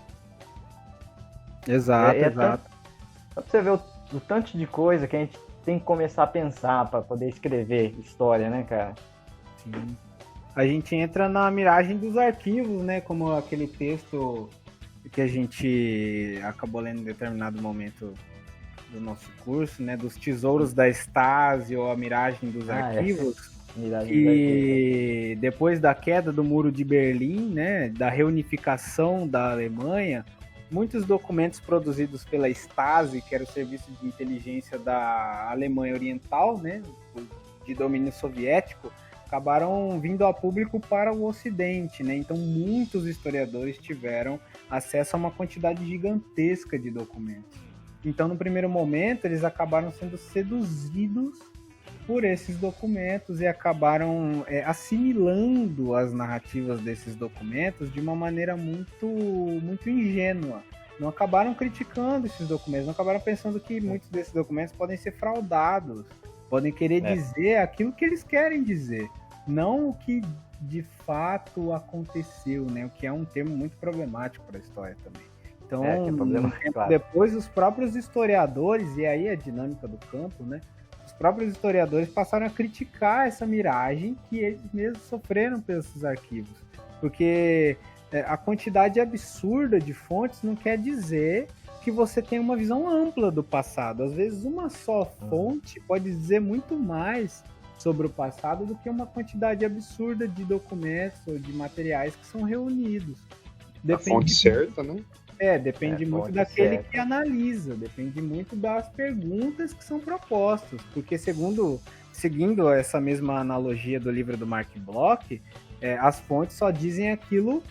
Exato, exato. Só pra você ver o tanto de coisa que a gente tem que começar a pensar para poder escrever história, né, cara? Sim. A gente entra na miragem dos arquivos, né? Como aquele texto que a gente acabou lendo em determinado momento do nosso curso, né? Dos tesouros da Stasi ou a miragem dos arquivos. E depois da queda do Muro de Berlim, né? Da reunificação da Alemanha, muitos documentos produzidos pela Stasi, que era o serviço de inteligência da Alemanha Oriental, né? De domínio soviético, acabaram vindo a público para o Ocidente, né? Então muitos historiadores tiveram acesso a uma quantidade gigantesca de documentos. Então no primeiro momento eles acabaram sendo seduzidos por esses documentos e acabaram assimilando as narrativas desses documentos de uma maneira muito ingênua. Não acabaram criticando esses documentos, não acabaram pensando que muitos desses documentos podem ser fraudados, podem querer dizer aquilo que eles querem dizer, não o que de fato aconteceu, né? O que é um termo muito problemático para a história também. Então, depois os próprios historiadores, e aí a dinâmica do campo, né? Os próprios historiadores passaram a criticar essa miragem que eles mesmos sofreram pelos arquivos. Porque a quantidade absurda de fontes não quer dizer que você tem uma visão ampla do passado. Às vezes uma só fonte pode dizer muito mais sobre o passado do que uma quantidade absurda de documentos ou de materiais que são reunidos. Depende, a fonte certa, né? Depende muito daquele que analisa, depende muito das perguntas que são propostas, porque seguindo essa mesma analogia do livro do Mark Bloch, as fontes só dizem aquilo,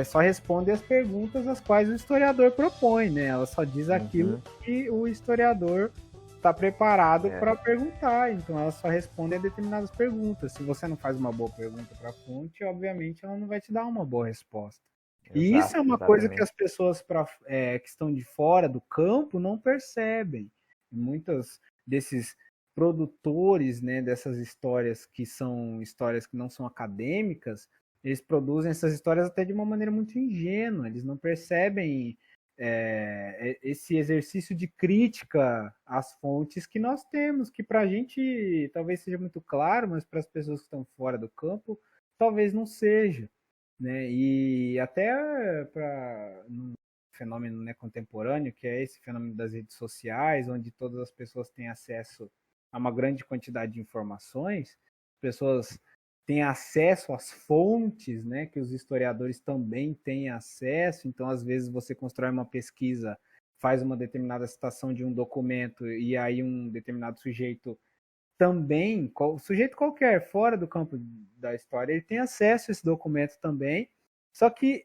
só respondem as perguntas às quais o historiador propõe, né? Ela só diz aquilo que o historiador está preparado para perguntar, então ela só responde a determinadas perguntas. Se você não faz uma boa pergunta para a fonte, obviamente ela não vai te dar uma boa resposta. E isso é uma coisa que as pessoas que estão de fora do campo não percebem. Muitos desses produtores, né, dessas histórias que são histórias que não são acadêmicas, eles produzem essas histórias até de uma maneira muito ingênua. Eles não percebem esse exercício de crítica às fontes que nós temos, que para a gente talvez seja muito claro, mas para as pessoas que estão fora do campo, talvez não seja. Né? E até para um fenômeno, né, contemporâneo, que é esse fenômeno das redes sociais, onde todas as pessoas têm acesso a uma grande quantidade de informações, pessoas tem acesso às fontes, né, que os historiadores também têm acesso. Então, às vezes, você constrói uma pesquisa, faz uma determinada citação de um documento, e aí um determinado sujeito também, sujeito qualquer, fora do campo da história, ele tem acesso a esse documento também. Só que,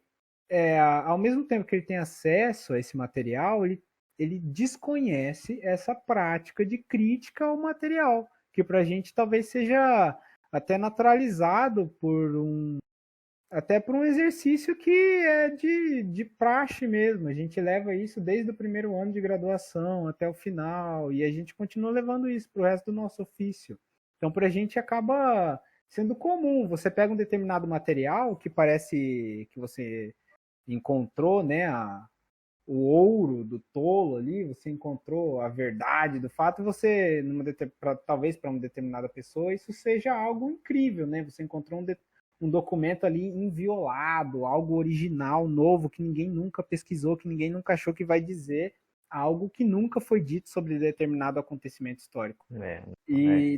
ao mesmo tempo que ele tem acesso a esse material, ele desconhece essa prática de crítica ao material, que para a gente talvez seja até naturalizado até por um exercício que é de praxe mesmo. A gente leva isso desde o primeiro ano de graduação até o final, e a gente continua levando isso para o resto do nosso ofício. Então, para a gente acaba sendo comum. Você pega um determinado material que parece que você encontrou, né, o ouro do tolo ali, você encontrou a verdade do fato, você, talvez para uma determinada pessoa, isso seja algo incrível, né? Você encontrou um documento ali inviolado, algo original, novo, que ninguém nunca pesquisou, que ninguém nunca achou que vai dizer algo que nunca foi dito sobre determinado acontecimento histórico.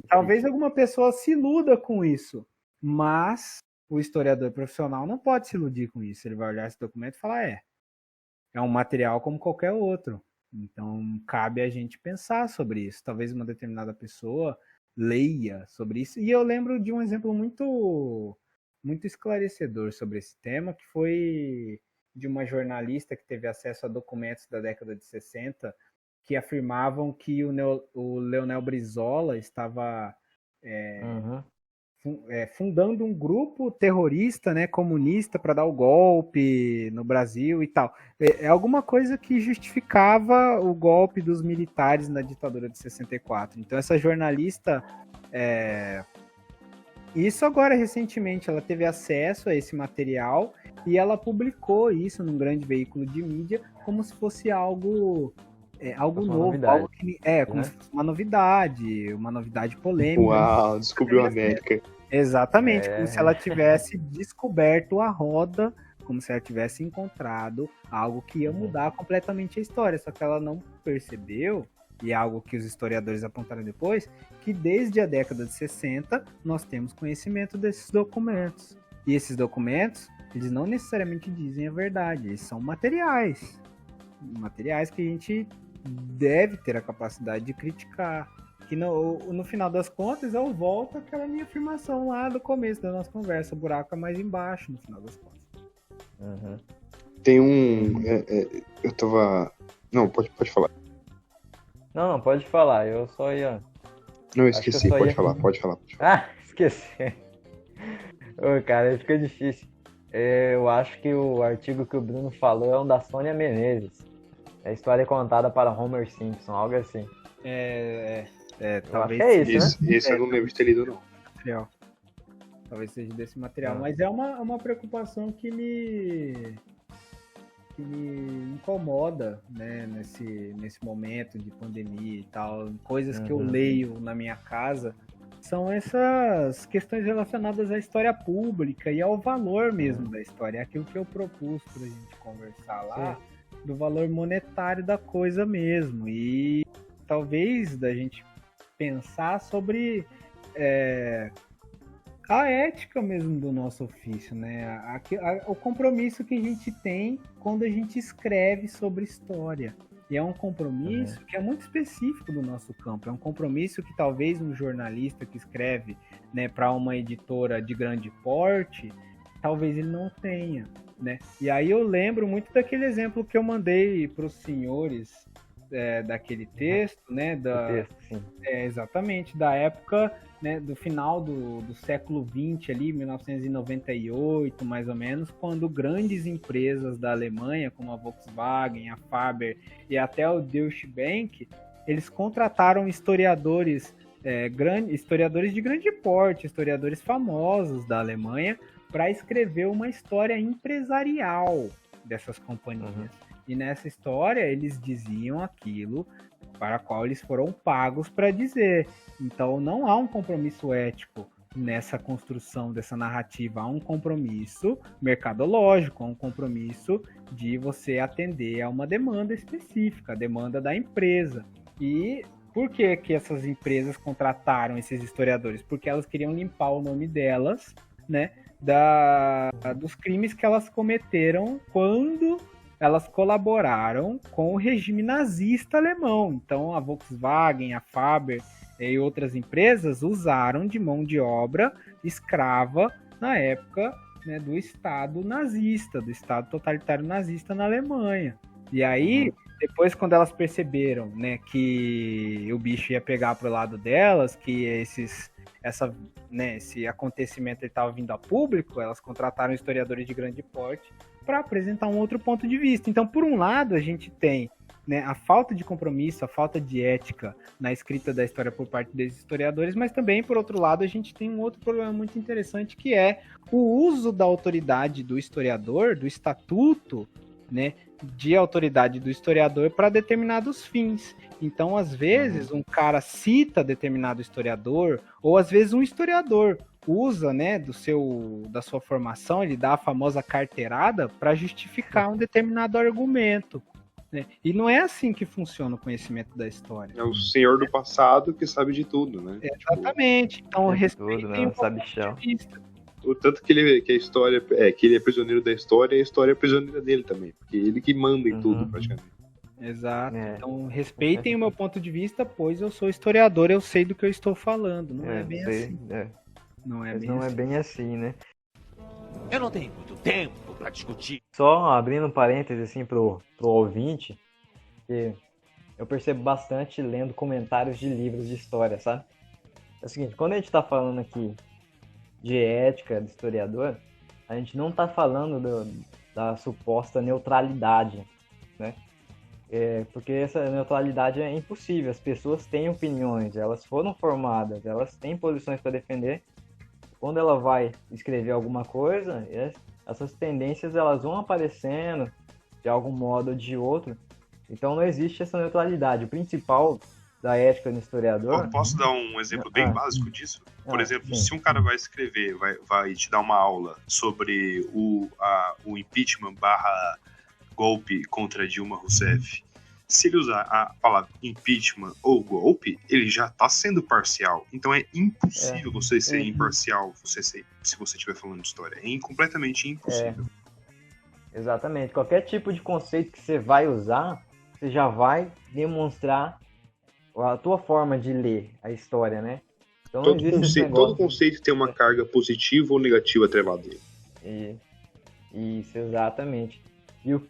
Talvez alguma pessoa se iluda com isso, mas o historiador profissional não pode se iludir com isso. Ele vai olhar esse documento e falar, é um material como qualquer outro. Então, cabe a gente pensar sobre isso. Talvez uma determinada pessoa leia sobre isso. E eu lembro de um exemplo muito, muito esclarecedor sobre esse tema, que foi de uma jornalista que teve acesso a documentos da década de 60 que afirmavam que o Leonel Brizola estava fundando um grupo terrorista, né, comunista, para dar o golpe no Brasil e tal. É alguma coisa que justificava o golpe dos militares na ditadura de 64. Então essa jornalista, isso agora recentemente, ela teve acesso a esse material e ela publicou isso num grande veículo de mídia como se fosse algo novo, algo que, como se fosse uma novidade polêmica. Uau, descobriu a América. Exatamente, como se ela tivesse descoberto a roda, como se ela tivesse encontrado algo que ia mudar completamente a história, só que ela não percebeu, e é algo que os historiadores apontaram depois, que desde a década de 60 nós temos conhecimento desses documentos. E esses documentos, eles não necessariamente dizem a verdade, eles são materiais que a gente deve ter a capacidade de criticar. Que no final das contas eu volto àquela minha afirmação lá do começo da nossa conversa, o buraco é mais embaixo no final das contas. Tem eu tava... Não, pode falar. Não, pode falar, eu só ia... Não, eu esqueci, pode falar. Ah, esqueci. Ô, cara, fica difícil. Eu acho que o artigo que o Bruno falou é um da Sônia Menezes. É a história contada para Homer Simpson, algo assim. Talvez é isso, né? Esse eu não lembro de ter lido, não. Material. Talvez seja desse material, mas é uma preocupação que me incomoda, né, nesse momento de pandemia e tal. Coisas que eu leio na minha casa são essas questões relacionadas à história pública e ao valor mesmo da história. É aquilo que eu propus pra gente conversar lá, do valor monetário da coisa mesmo. E talvez da gente pensar sobre a ética mesmo do nosso ofício, né? O compromisso que a gente tem quando a gente escreve sobre história. E é um compromisso que é muito específico do nosso campo. É um compromisso que talvez um jornalista que escreve, né, para uma editora de grande porte, talvez ele não tenha, né? E aí eu lembro muito daquele exemplo que eu mandei para os senhores daquele texto, né? Exatamente, da época, né, do final do século XX, ali, 1998, mais ou menos, quando grandes empresas da Alemanha, como a Volkswagen, a Faber e até o Deutsche Bank, eles contrataram historiadores historiadores de grande porte, historiadores famosos da Alemanha, para escrever uma história empresarial dessas companhias. E nessa história eles diziam aquilo para qual eles foram pagos para dizer. Então não há um compromisso ético nessa construção dessa narrativa, há um compromisso mercadológico, há um compromisso de você atender a uma demanda específica, a demanda da empresa. E Por que que essas empresas contrataram esses historiadores? Porque elas queriam limpar o nome delas, né, dos crimes que elas cometeram quando elas colaboraram com o regime nazista alemão. Então, a Volkswagen, a Faber e outras empresas usaram de mão de obra escrava na época, né, do Estado nazista, do Estado totalitário nazista na Alemanha. E aí, depois, quando elas perceberam, né, que o bicho ia pegar pro lado delas, que esse acontecimento estava vindo a público, elas contrataram historiadores de grande porte para apresentar um outro ponto de vista. Então, por um lado, a gente tem, né, a falta de compromisso, a falta de ética na escrita da história por parte desses historiadores, mas também, por outro lado, a gente tem um outro problema muito interessante, que é o uso da autoridade do historiador, do estatuto, né, de autoridade do historiador para determinados fins. Então, às vezes, um cara cita determinado historiador, ou às vezes um historiador usa, né, da sua formação, ele dá a famosa carteirada para justificar um determinado argumento, né? E não é assim que funciona o conhecimento da história. É o senhor do passado que sabe de tudo, né? Exatamente. Então, respeitem tudo, né? o Sabe ponto chão. de vista. O tanto que a história que ele é prisioneiro da história, e a história é prisioneira dele também, porque ele que manda em tudo, praticamente. Exato. É. Então, respeitem o meu ponto de vista, pois eu sou historiador, eu sei do que eu estou falando. Não é bem assim. Não é Mas bem não assim. é bem assim, né? Eu não tenho muito tempo pra discutir. Só abrindo um parêntese assim pro ouvinte, que eu percebo bastante lendo comentários de livros de história, sabe? É o seguinte, quando a gente tá falando aqui de ética do historiador, a gente não tá falando da suposta neutralidade, né? Porque essa neutralidade é impossível, as pessoas têm opiniões, elas foram formadas, elas têm posições para defender. Quando ela vai escrever alguma coisa, essas tendências elas vão aparecendo de algum modo ou de outro. Então não existe essa neutralidade. O principal da ética no historiador... Eu posso dar um exemplo bem básico disso? Por exemplo, se um cara vai escrever, vai te dar uma aula sobre o impeachment / golpe contra Dilma Rousseff, se ele usar a palavra impeachment ou golpe, ele já está sendo parcial. Então é impossível você ser imparcial se você estiver falando de história. É completamente impossível. Exatamente. Qualquer tipo de conceito que você vai usar, você já vai demonstrar a tua forma de ler a história, né? Então, todo conceito tem uma carga positiva ou negativa atrelada dele. Isso, exatamente. E o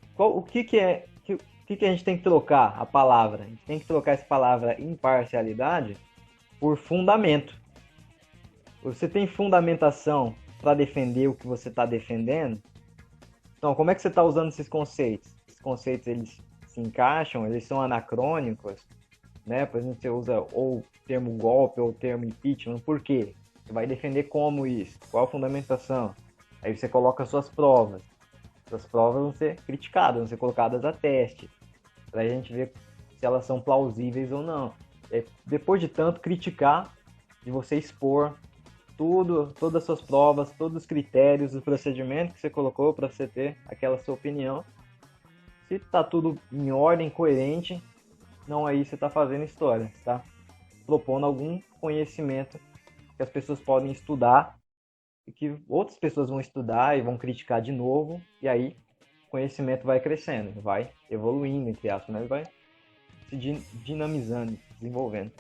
que a gente tem que trocar? A palavra. A gente tem que trocar essa palavra imparcialidade por fundamento. Você tem fundamentação para defender o que você está defendendo? Então, como é que você está usando esses conceitos? Esses conceitos, eles se encaixam? Eles são anacrônicos? Né? Por exemplo, você usa ou o termo golpe ou o termo impeachment. Por quê? Você vai defender como isso? Qual a fundamentação? Aí você coloca suas provas. Suas provas vão ser criticadas, vão ser colocadas a teste, para a gente ver se elas são plausíveis ou não. Depois de tanto criticar, de você expor todas as suas provas, todos os critérios, o procedimento que você colocou para você ter aquela sua opinião, se está tudo em ordem, coerente, não aí você está fazendo história, você está propondo algum conhecimento que as pessoas podem estudar e que outras pessoas vão estudar e vão criticar de novo, e aí o conhecimento vai crescendo, vai evoluindo, entre aspas, né? Vai se dinamizando, desenvolvendo.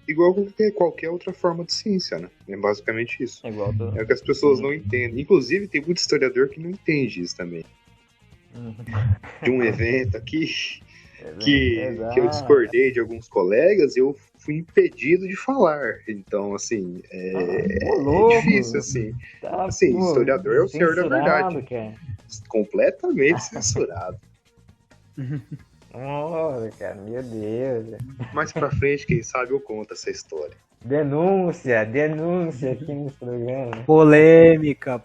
Igual qualquer outra forma de ciência, né? É basicamente isso. É o que as pessoas não entendem. Inclusive, tem muito historiador que não entende isso também. De um evento aqui que eu discordei de alguns colegas, eu fui impedido de falar. Então, assim, é difícil, assim. Historiador é o senhor da verdade. Cara. Completamente censurado. Olha, cara, meu Deus. Mais pra frente, quem sabe eu conto essa história. Denúncia aqui no programa. Polêmica,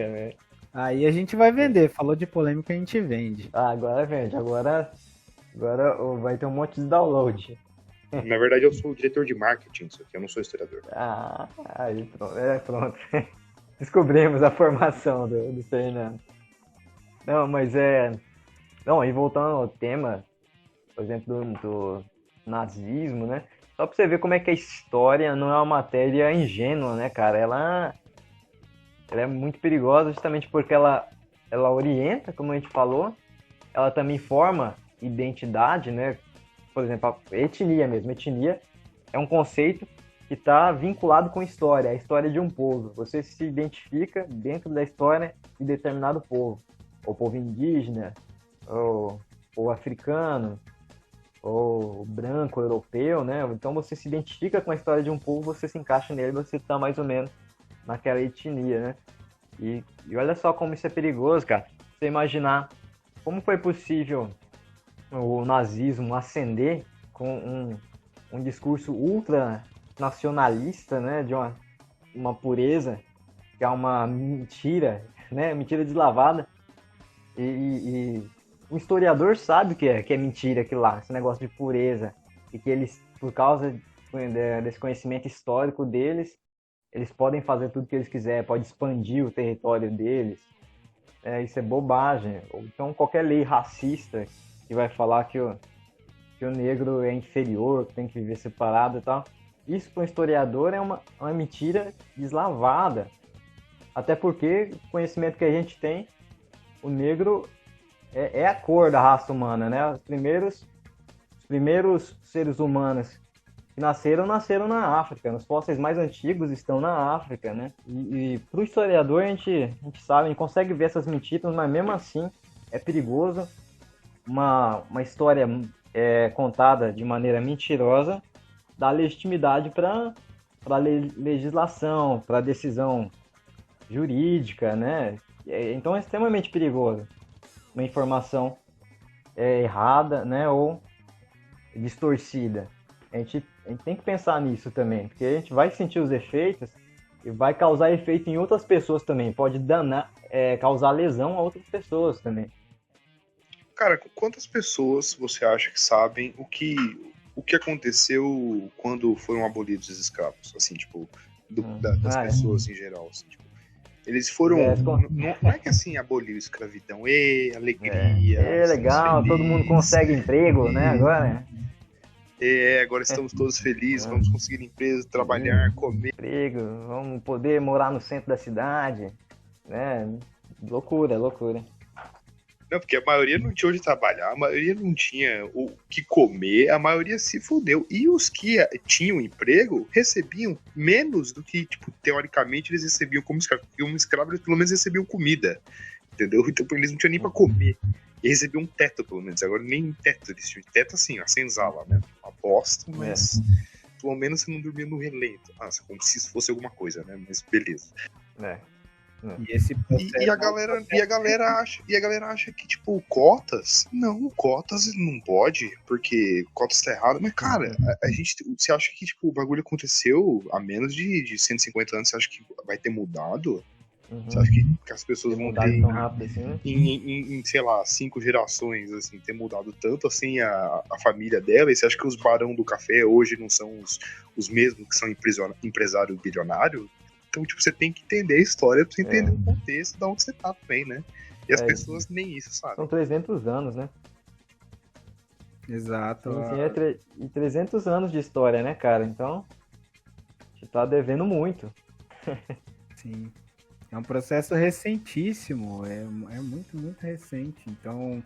né? Aí a gente vai vender. Falou de polêmica, a gente vende. Agora vende. Agora vai ter um monte de download. Na verdade, eu sou o diretor de marketing, isso aqui, eu não sou historiador. Aí pronto. Descobrimos a formação do Fernando. Não, mas Não, e voltando ao tema, por exemplo, nazismo, né? Só pra você ver como é que a história não é uma matéria ingênua, né, cara? Ela é muito perigosa justamente porque ela orienta, como a gente falou, ela também forma identidade, né? Por exemplo, a etnia mesmo. Etnia é um conceito que está vinculado com história, a história de um povo. Você se identifica dentro da história de determinado povo. Ou povo indígena, ou africano, ou branco, europeu, né? Então você se identifica com a história de um povo, você se encaixa nele, você está mais ou menos naquela etnia, né? E olha só como isso é perigoso, cara. Você imaginar como foi possível o nazismo ascender com um discurso ultra nacionalista, né? De uma pureza, que é uma mentira, né? Mentira deslavada. E o historiador sabe que é mentira aquilo lá, esse negócio de pureza. E que eles, por causa desse conhecimento histórico deles, eles podem fazer tudo que eles quiserem, pode expandir o território deles. Isso é bobagem. Ou então qualquer lei racista que vai falar que o negro é inferior, que tem que viver separado e tal. Isso para um historiador é uma mentira deslavada. Até porque o conhecimento que a gente tem, o negro é a cor da raça humana, né? Os primeiros seres humanos que nasceram na África. Os fósseis mais antigos estão na África, né? E para o historiador a gente sabe, a gente consegue ver essas mentiras, mas mesmo assim é perigoso uma história contada de maneira mentirosa dá legitimidade para legislação, para decisão jurídica, né? Então é extremamente perigoso uma informação errada, né, ou distorcida. A gente tem que pensar nisso também, porque a gente vai sentir os efeitos e vai causar efeito em outras pessoas também. Pode danar, causar lesão a outras pessoas também. Cara, quantas pessoas você acha que sabem o que aconteceu quando foram abolidos os escravos? Assim, tipo, das pessoas em geral, assim, tipo. Eles foram. Não é que assim aboliu a escravidão. Alegria. Legal, todo mundo consegue emprego, né? Agora. Agora estamos todos felizes, vamos conseguir emprego, trabalhar, comer. Emprego, vamos poder morar no centro da cidade. Né? Loucura. Não, porque a maioria não tinha onde trabalhar, a maioria não tinha o que comer, a maioria se fudeu. E os que tinham emprego recebiam menos do que, tipo, teoricamente eles recebiam como escravo. Porque um escravo eles pelo menos recebiam comida, entendeu? Então eles não tinham nem pra comer. E recebiam um teto, pelo menos. Agora nem teto eles tinham. Teto assim, ó, senzala, né? Uma bosta, mas pelo menos você não dormia no relento. Como se isso fosse alguma coisa, né? Mas beleza. E a galera acha que, tipo, cotas não pode, porque cotas tá errado, mas, cara, você acha que, tipo, o bagulho aconteceu há menos de 150 anos, você acha que vai ter mudado? Você acha que as pessoas vão ter, tão rápido assim, né? em, sei lá, 5 gerações, assim, ter mudado tanto, assim, a família dela, e você acha que os barão do café hoje não são os mesmos que são empresários bilionários? Então, tipo, você tem que entender a história pra você entender o contexto de onde você tá também, né? E as pessoas nem isso sabem. São 300 anos, né? Exato. E 300 anos de história, né, cara? Então, a gente tá devendo muito. Sim. É um processo recentíssimo. É muito, muito recente. Então,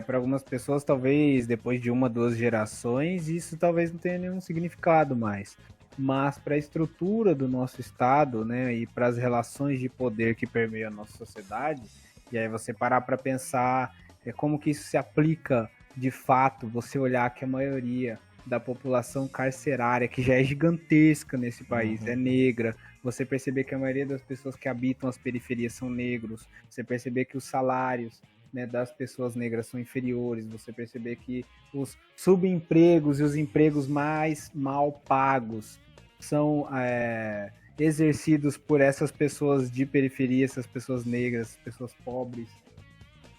para algumas pessoas, talvez, depois de 1, 2 gerações, isso talvez não tenha nenhum significado mais. Mas para a estrutura do nosso Estado, né, e para as relações de poder que permeiam a nossa sociedade, e aí você parar para pensar como que isso se aplica de fato, você olhar que a maioria da população carcerária, que já é gigantesca nesse país, é negra, você perceber que a maioria das pessoas que habitam as periferias são negros, você perceber que os salários, né, das pessoas negras são inferiores, você perceber que os subempregos e os empregos mais mal pagos são exercidos por essas pessoas de periferia, essas pessoas negras, pessoas pobres.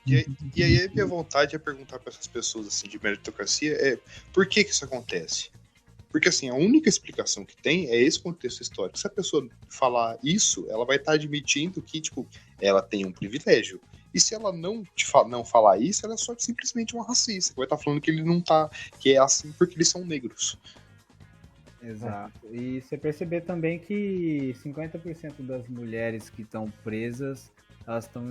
E aí a minha vontade é perguntar para essas pessoas assim, de meritocracia por que isso acontece? Porque assim, a única explicação que tem é esse contexto histórico. Se a pessoa falar isso, ela vai estar admitindo que, tipo, ela tem um privilégio. E se ela não falar isso, ela é só simplesmente uma racista. Vai estar falando que ele não tá, que é assim porque eles são negros. Exato. E você perceber também que 50% das mulheres que estão presas, elas estão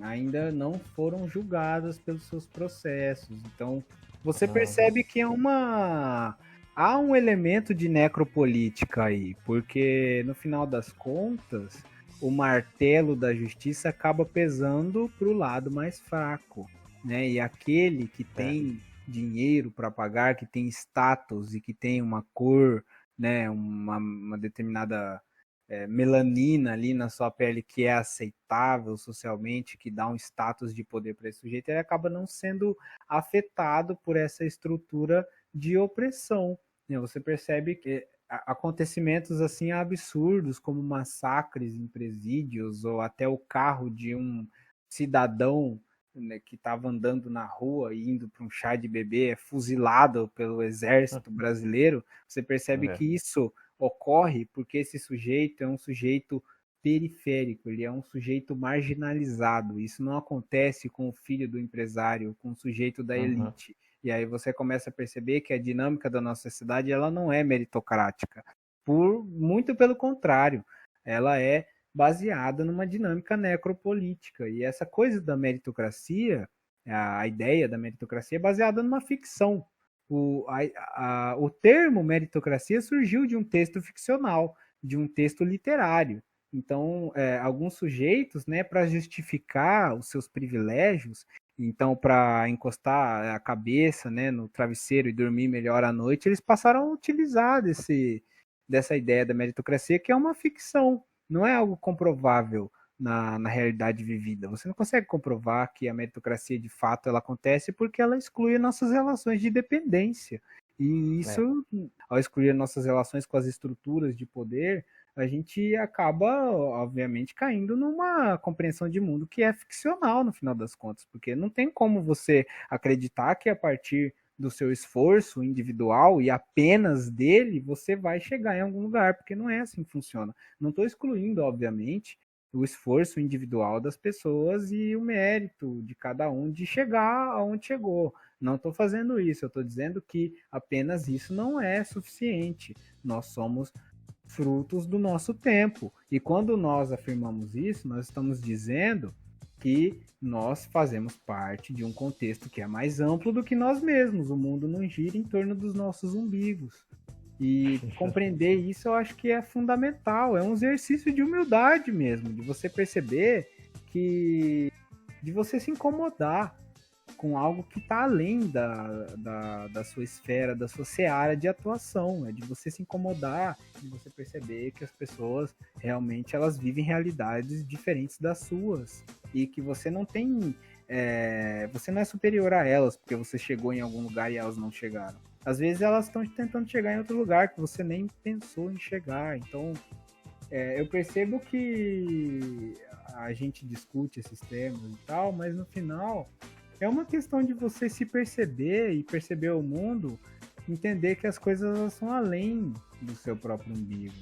ainda não foram julgadas pelos seus processos. Então, você percebe que há um elemento de necropolítica aí, porque no final das contas, o martelo da justiça acaba pesando para o lado mais fraco, né? E aquele que tem dinheiro para pagar, que tem status e que tem uma cor, né, uma determinada melanina ali na sua pele que é aceitável socialmente, que dá um status de poder para esse sujeito, ele acaba não sendo afetado por essa estrutura de opressão. Né? Você percebe que acontecimentos assim absurdos, como massacres em presídios, ou até o carro de um cidadão, né, que estava andando na rua e indo para um chá de bebê, é fuzilado pelo exército brasileiro, você percebe que isso ocorre porque esse sujeito é um sujeito periférico, ele é um sujeito marginalizado. Isso não acontece com o filho do empresário, com o sujeito da elite. E aí você começa a perceber que a dinâmica da nossa sociedade ela não é meritocrática. Muito pelo contrário, ela é baseada numa dinâmica necropolítica. E essa coisa da meritocracia, a ideia da meritocracia é baseada numa ficção. O termo meritocracia surgiu de um texto ficcional, de um texto literário. Então, alguns sujeitos, né, para justificar os seus privilégios, então, para encostar a cabeça, né, no travesseiro e dormir melhor à noite, eles passaram a utilizar dessa ideia da meritocracia, que é uma ficção, não é algo comprovável na realidade vivida. Você não consegue comprovar que a meritocracia de fato ela acontece porque ela exclui nossas relações de dependência. E isso, ao excluir nossas relações com as estruturas de poder, a gente acaba, obviamente, caindo numa compreensão de mundo que é ficcional no final das contas, porque não tem como você acreditar que a partir do seu esforço individual e apenas dele, você vai chegar em algum lugar, porque não é assim que funciona. Não estou excluindo, obviamente, o esforço individual das pessoas e o mérito de cada um de chegar aonde chegou. Não estou fazendo isso, eu estou dizendo que apenas isso não é suficiente. Nós somos frutos do nosso tempo. E quando nós afirmamos isso, nós estamos dizendo que nós fazemos parte de um contexto que é mais amplo do que nós mesmos. O mundo não gira em torno dos nossos umbigos. E compreender isso eu acho que é fundamental. É um exercício de humildade mesmo, de você perceber que... de você se incomodar com algo que está além da sua esfera, da sua seara de atuação, de você se incomodar, de você perceber que as pessoas realmente elas vivem realidades diferentes das suas e que você não tem, você não é superior a elas porque você chegou em algum lugar e elas não chegaram. Às vezes elas estão tentando chegar em outro lugar que você nem pensou em chegar. Então, eu percebo que a gente discute esses temas e tal, mas no final é uma questão de você se perceber e perceber o mundo, entender que as coisas são além do seu próprio umbigo,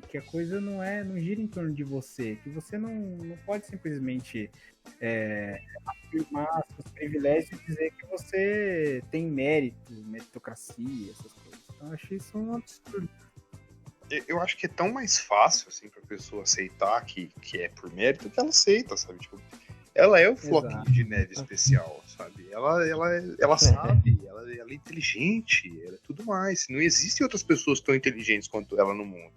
que a coisa não gira em torno de você, que você não pode simplesmente afirmar seus privilégios e dizer que você tem mérito, meritocracia, essas coisas. Então, eu acho isso um absurdo. Eu acho que é tão mais fácil, assim, pra pessoa aceitar que é por mérito que ela aceita, sabe? Tipo, ela é o flocão de neve especial, sabe? Ela sabe, ela é inteligente, ela é tudo mais. Não existem outras pessoas tão inteligentes quanto ela no mundo.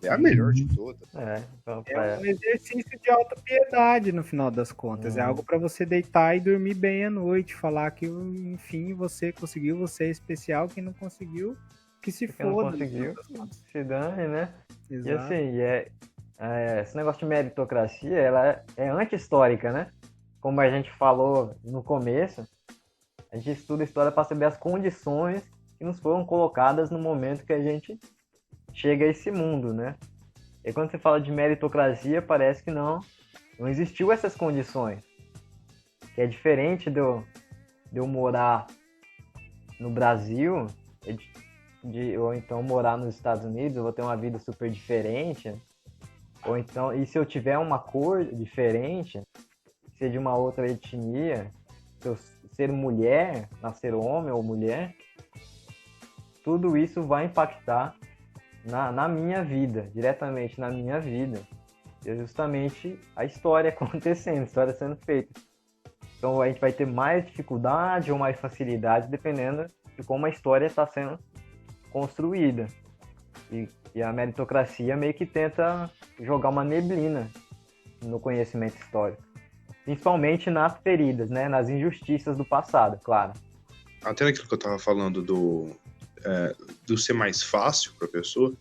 É a melhor de todas. É um exercício de autopiedade no final das contas. É algo para você deitar e dormir bem à noite. Falar que, enfim, você conseguiu, você é especial. Quem não conseguiu, que se foda. Não conseguiu, se dane, né? Exato. E assim, esse negócio de meritocracia, ela é anti-histórica, né? Como a gente falou no começo, a gente estuda história para saber as condições que nos foram colocadas no momento que a gente chega a esse mundo, né? E quando você fala de meritocracia, parece que não existiu essas condições. Que é diferente de eu morar no Brasil, ou então morar nos Estados Unidos, eu vou ter uma vida super diferente. Ou então, e se eu tiver uma cor diferente, ser de uma outra etnia, eu ser mulher, nascer homem ou mulher, tudo isso vai impactar na minha vida, diretamente na minha vida. É justamente a história acontecendo, a história sendo feita. Então a gente vai ter mais dificuldade ou mais facilidade, dependendo de como a história está sendo construída. E a meritocracia meio que tenta jogar uma neblina no conhecimento histórico. Principalmente nas feridas, né? Nas injustiças do passado, claro. Até naquilo que eu tava falando do ser mais fácil para a pessoa.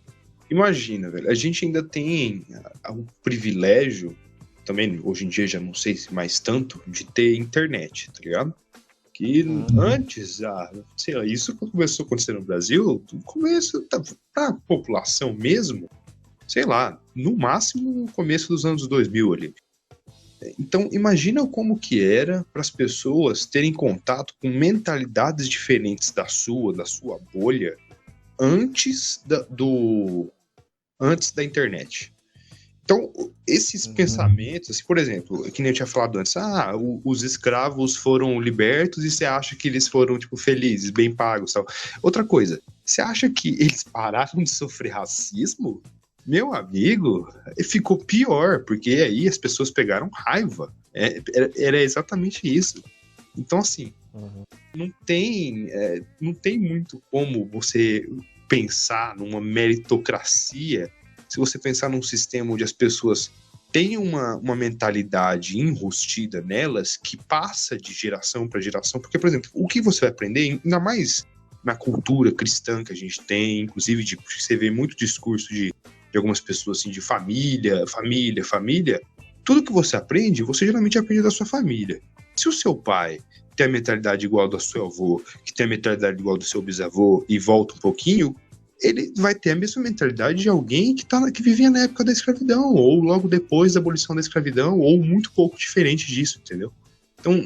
Imagina, velho, a gente ainda tem o privilégio, também hoje em dia já não sei se mais tanto, de ter internet, tá ligado? Que antes, sei lá, isso começou a acontecer no Brasil, no começo, pra população mesmo, sei lá, no máximo no começo dos anos 2000 ali. Então, imagina como que era para as pessoas terem contato com mentalidades diferentes da sua bolha, antes da internet. Então, esses pensamentos, assim, por exemplo, que nem eu tinha falado antes, os escravos foram libertos e você acha que eles foram, tipo, felizes, bem pagos e tal. Outra coisa, você acha que eles pararam de sofrer racismo? Meu amigo, ficou pior, porque aí as pessoas pegaram raiva. Era exatamente isso. Então, assim, não tem muito como você pensar numa meritocracia se você pensar num sistema onde as pessoas têm uma mentalidade enrustida nelas que passa de geração para geração. Porque, por exemplo, o que você vai aprender, ainda mais na cultura cristã que a gente tem, inclusive você vê muito discurso de algumas pessoas assim, de família, tudo que você aprende, você geralmente aprende da sua família. Se o seu pai tem a mentalidade igual do seu avô, que tem a mentalidade igual do seu bisavô e volta um pouquinho, ele vai ter a mesma mentalidade de alguém que vivia na época da escravidão, ou logo depois da abolição da escravidão, ou muito pouco diferente disso, entendeu? Então,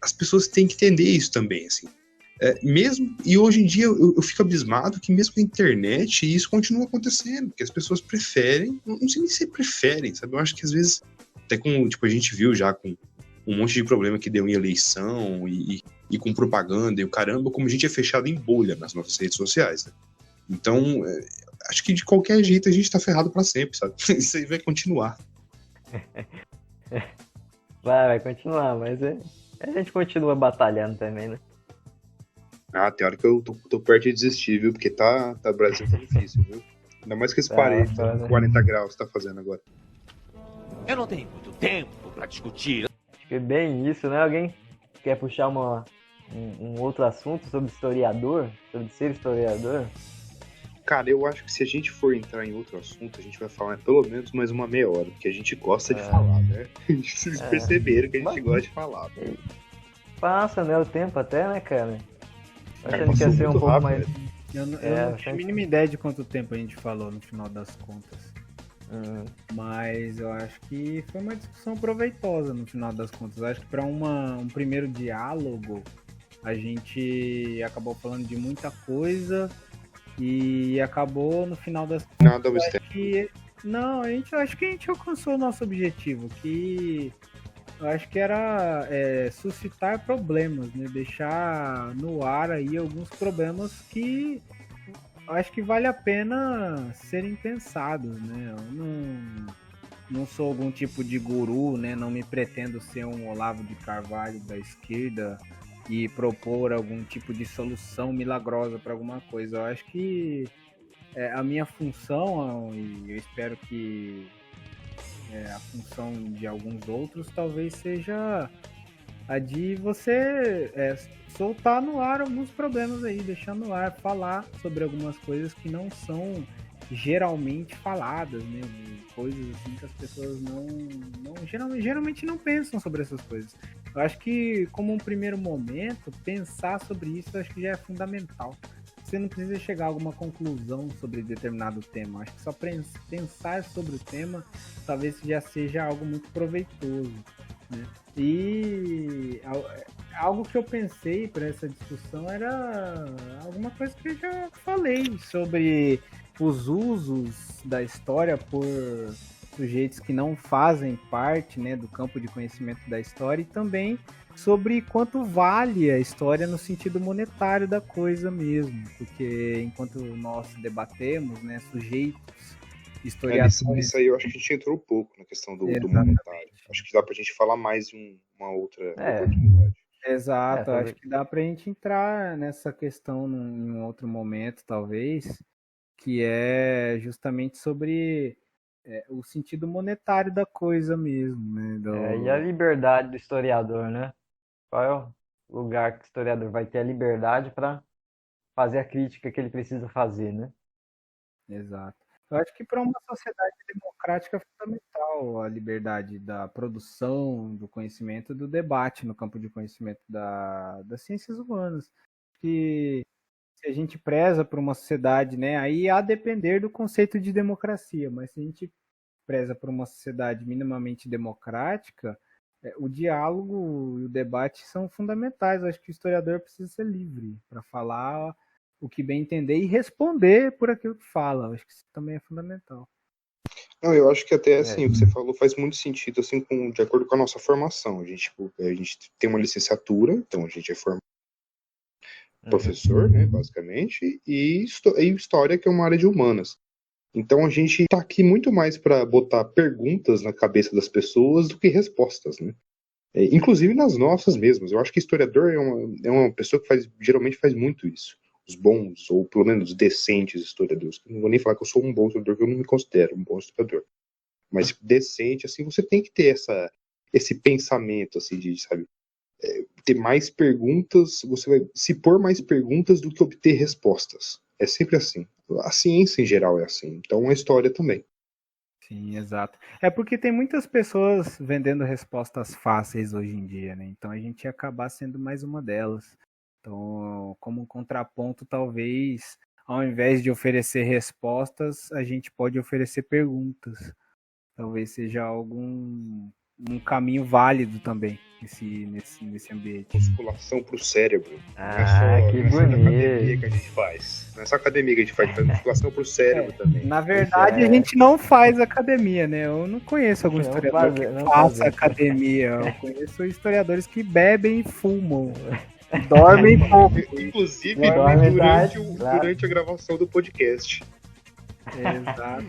as pessoas têm que entender isso também, assim. Mesmo, e hoje em dia eu fico abismado que mesmo com a internet isso continua acontecendo, porque as pessoas preferem, não sei nem se preferem, sabe? Eu acho que às vezes, até com, tipo, a gente viu já com um monte de problema que deu em eleição e com propaganda e o caramba, como a gente é fechado em bolha nas nossas redes sociais, né? Então, acho que de qualquer jeito a gente tá ferrado pra sempre, sabe? Isso aí vai continuar. Vai continuar, mas a gente continua batalhando também, né? Tem hora que eu tô perto de desistir, viu? Porque o Brasil tá difícil, viu? Ainda mais que esse 40 graus que tá fazendo agora. Eu não tenho muito tempo pra discutir. Acho que é bem isso, né? Alguém quer puxar um outro assunto sobre historiador? Sobre ser historiador? Cara, eu acho que se a gente for entrar em outro assunto, a gente vai falar pelo menos mais uma meia hora, porque a gente gosta de falar, né? Vocês perceberam que a gente gosta de falar. Né? Passa, né? O tempo até, né, cara? Achando que ia ser um pouco rápido, mais... Eu não tinha a mínima ideia de quanto tempo a gente falou no final das contas. Mas eu acho que foi uma discussão proveitosa no final das contas. Eu acho que para um primeiro diálogo, a gente acabou falando de muita coisa e acabou no final das contas. Nada acho que a gente alcançou o nosso objetivo, que eu acho que era suscitar problemas, né? Deixar no ar aí alguns problemas que eu acho que vale a pena serem pensados, né? Eu não sou algum tipo de guru, né? Não me pretendo ser um Olavo de Carvalho da esquerda e propor algum tipo de solução milagrosa para alguma coisa. Eu acho que a minha função, e eu espero que a função de alguns outros, talvez seja a de você soltar no ar alguns problemas aí, deixar no ar, falar sobre algumas coisas que não são geralmente faladas, né? Coisas assim que as pessoas geralmente não pensam sobre essas coisas. Eu acho que, como um primeiro momento, pensar sobre isso eu acho que já é fundamental. Você não precisa chegar a alguma conclusão sobre determinado tema. Acho que só pensar sobre o tema talvez já seja algo muito proveitoso, né? E algo que eu pensei para essa discussão era alguma coisa que eu já falei sobre os usos da história por sujeitos que não fazem parte, né, do campo de conhecimento da história, e também sobre quanto vale a história no sentido monetário da coisa mesmo, porque enquanto nós debatemos, né, sujeitos, historiadores... Isso aí eu acho que a gente entrou um pouco na questão do monetário. Acho que dá pra gente falar mais em uma outra oportunidade. Exato, acho que dá pra gente entrar nessa questão em um outro momento, talvez, que é justamente sobre o sentido monetário da coisa mesmo, né? E a liberdade do historiador, né? Qual é o lugar que o historiador vai ter a liberdade para fazer a crítica que ele precisa fazer, né? Exato. Eu acho que para uma sociedade democrática é fundamental a liberdade da produção, do conhecimento, do debate no campo de conhecimento das ciências humanas. Que se a gente preza por uma sociedade, né, aí a depender do conceito de democracia, mas se a gente preza por uma sociedade minimamente democrática, o diálogo e o debate são fundamentais. Eu acho que o historiador precisa ser livre para falar o que bem entender e responder por aquilo que fala. Eu acho que isso também é fundamental. Não, eu acho que até assim, o que você falou faz muito sentido, assim, de acordo com a nossa formação. A gente tem uma licenciatura, então a gente é formado professor, né, basicamente, e história, que é uma área de humanas. Então a gente está aqui muito mais para botar perguntas na cabeça das pessoas do que respostas, né? Inclusive nas nossas mesmas. Eu acho que historiador é uma pessoa que geralmente faz muito isso. Os bons, ou pelo menos decentes historiadores. Eu não vou nem falar que eu sou um bom historiador, porque eu não me considero um bom historiador. Mas decente, assim, você tem que ter esse pensamento, assim, de, sabe, ter mais perguntas, você vai se pôr mais perguntas do que obter respostas. É sempre assim. A ciência em geral é assim, então a história também. Sim, exato. É porque tem muitas pessoas vendendo respostas fáceis hoje em dia, né? Então a gente ia acabar sendo mais uma delas. Então, como um contraponto, talvez, ao invés de oferecer respostas, a gente pode oferecer perguntas. Talvez seja um caminho válido também nesse ambiente. Musculação pro cérebro. Que não é só bonito. academia que a gente faz. Não é só academia que a gente faz musculação pro cérebro também. Na verdade, a gente não faz academia, né? Eu não conheço algum historiador que faça academia. Eu conheço historiadores que bebem e fumam. Dormem pouco. Inclusive durante a gravação do podcast. Exato.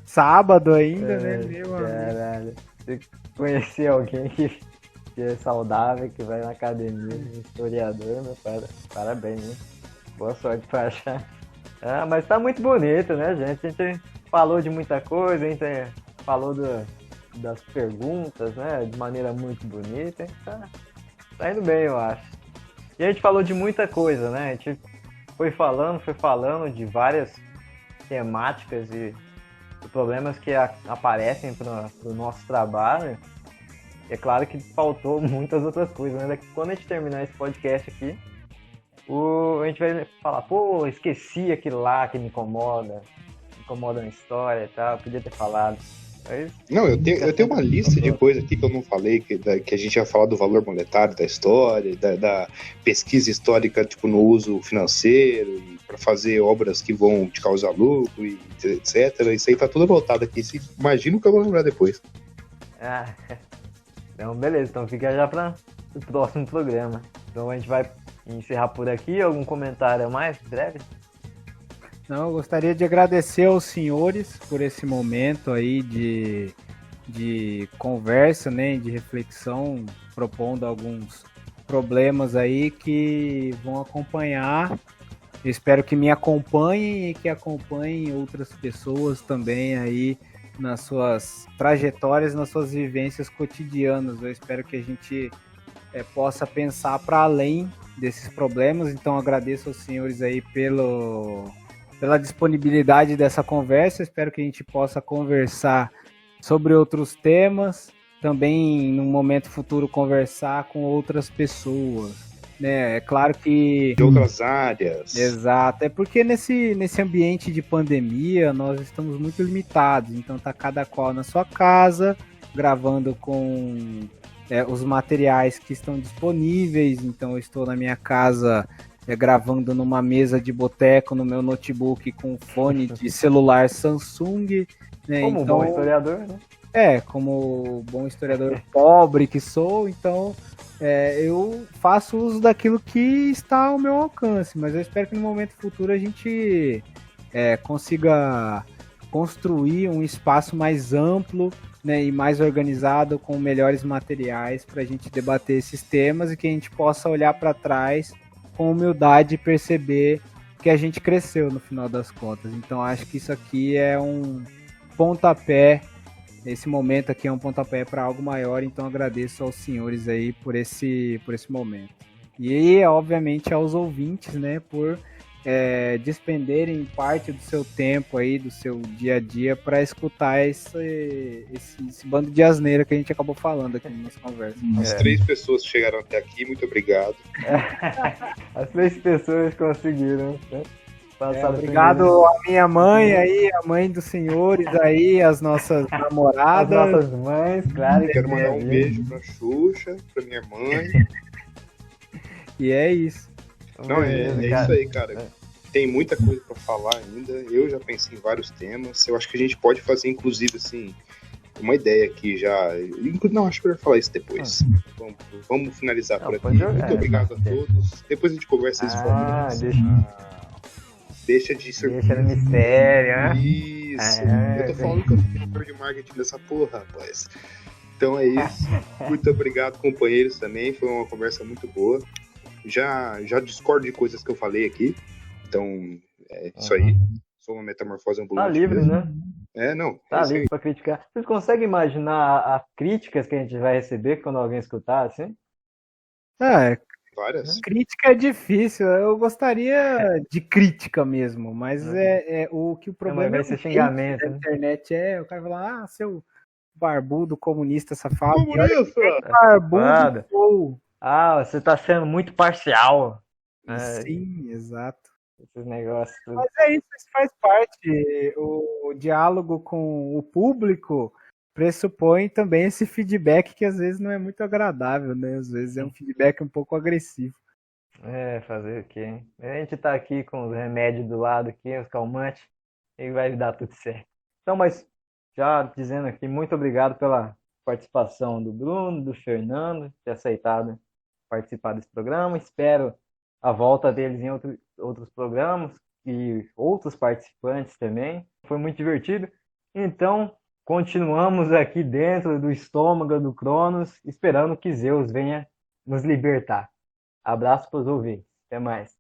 Sábado ainda, né? Meu caralho. Você conhecer alguém que é saudável, que vai na academia, historiador, meu pai, parabéns, né? Boa sorte pra achar. Mas tá muito bonito, né, gente? A gente falou de muita coisa, a gente falou das perguntas, né? De maneira muito bonita. Tá indo bem, eu acho. E a gente falou de muita coisa, né? A gente foi falando de várias temáticas e problemas que aparecem para o nosso trabalho. É claro que faltou muitas outras coisas, né? Quando a gente terminar esse podcast aqui, a gente vai falar, pô, esqueci aquilo lá que me incomoda na história e tal, podia ter falado. Não, eu tenho uma lista de coisas aqui que eu não falei, que a gente ia falar do valor monetário da história, da pesquisa histórica, tipo, no uso financeiro, para fazer obras que vão te causar lucro, e etc. Isso aí tá tudo anotado aqui. Imagina o que eu vou lembrar depois. Então, beleza. Então fica já para o próximo programa. Então a gente vai encerrar por aqui. Algum comentário a mais, breve? Não, eu gostaria de agradecer aos senhores por esse momento aí de conversa, né, de reflexão, propondo alguns problemas aí que vão acompanhar. Eu espero que me acompanhem e que acompanhem outras pessoas também aí nas suas trajetórias, nas suas vivências cotidianas. Eu espero que a gente possa pensar para além desses problemas. Então agradeço aos senhores aí pela disponibilidade dessa conversa. Espero que a gente possa conversar sobre outros temas, também num momento futuro conversar com outras pessoas, né? É claro que... De outras áreas. Exato, é porque nesse ambiente de pandemia nós estamos muito limitados, então tá cada qual na sua casa, gravando com os materiais que estão disponíveis. Então eu estou na minha casa gravando numa mesa de boteco no meu notebook com fone de celular Samsung, né? Como Então, bom historiador, né? como bom historiador pobre que sou, então eu faço uso daquilo que está ao meu alcance, mas eu espero que no momento futuro a gente consiga construir um espaço mais amplo, né, e mais organizado, com melhores materiais para a gente debater esses temas e que a gente possa olhar para trás com humildade e perceber que a gente cresceu no final das contas. Então acho que isso aqui é um pontapé. Esse momento aqui é um pontapé para algo maior, então agradeço aos senhores aí por esse momento. E, obviamente, aos ouvintes, né, por despenderem parte do seu tempo aí, do seu dia a dia, para escutar esse bando de asneira que a gente acabou falando aqui na nossa conversa. As 3 pessoas que chegaram até aqui, muito obrigado. As 3 pessoas conseguiram, né? Obrigado à minha mãe aí, a mãe dos senhores aí, as nossas namoradas. As nossas mães, claro. Quero mandar um beijo pra Xuxa, pra minha mãe. E é isso. Não, é isso aí, cara. Tem muita coisa pra falar ainda. Eu já pensei em vários temas. Eu acho que a gente pode fazer, inclusive, assim, uma ideia aqui já. Não, acho que eu vou falar isso depois. Vamos finalizar por aqui. Muito obrigado a todos. Depois a gente conversa isso. Deixa de surpresa. Deixa no mistério, né? Isso. Eu tô falando que eu sou diretor de marketing dessa porra, rapaz. Então é isso. Muito obrigado, companheiros, também. Foi uma conversa muito boa. Já discordo de coisas que eu falei aqui. Então, é isso aí. Sou uma metamorfose ambulante. Tá livre, mesmo. né? Não. Tá livre pra criticar. Vocês conseguem imaginar as críticas que a gente vai receber quando alguém escutar, assim? Várias. Crítica é difícil. Eu gostaria de crítica mesmo, mas o problema vai ser xingamento, da né? internet o cara falar, seu barbudo comunista safado. Comunista! Barbudo sou. Você tá sendo muito parcial. Sim, exato. Esses negócios. Mas isso faz parte. O diálogo com o público pressupõe também esse feedback que às vezes não é muito agradável, né? Às vezes é um feedback um pouco agressivo. Fazer o quê? A gente tá aqui com os remédios do lado aqui, os calmantes, e vai dar tudo certo. Então, mas já dizendo aqui, muito obrigado pela participação do Bruno, do Fernando, ter aceitado participar desse programa. Espero a volta deles em outros programas e outros participantes também. Foi muito divertido. Então, continuamos aqui dentro do estômago do Cronos, esperando que Zeus venha nos libertar. Abraço para os ouvintes. Até mais.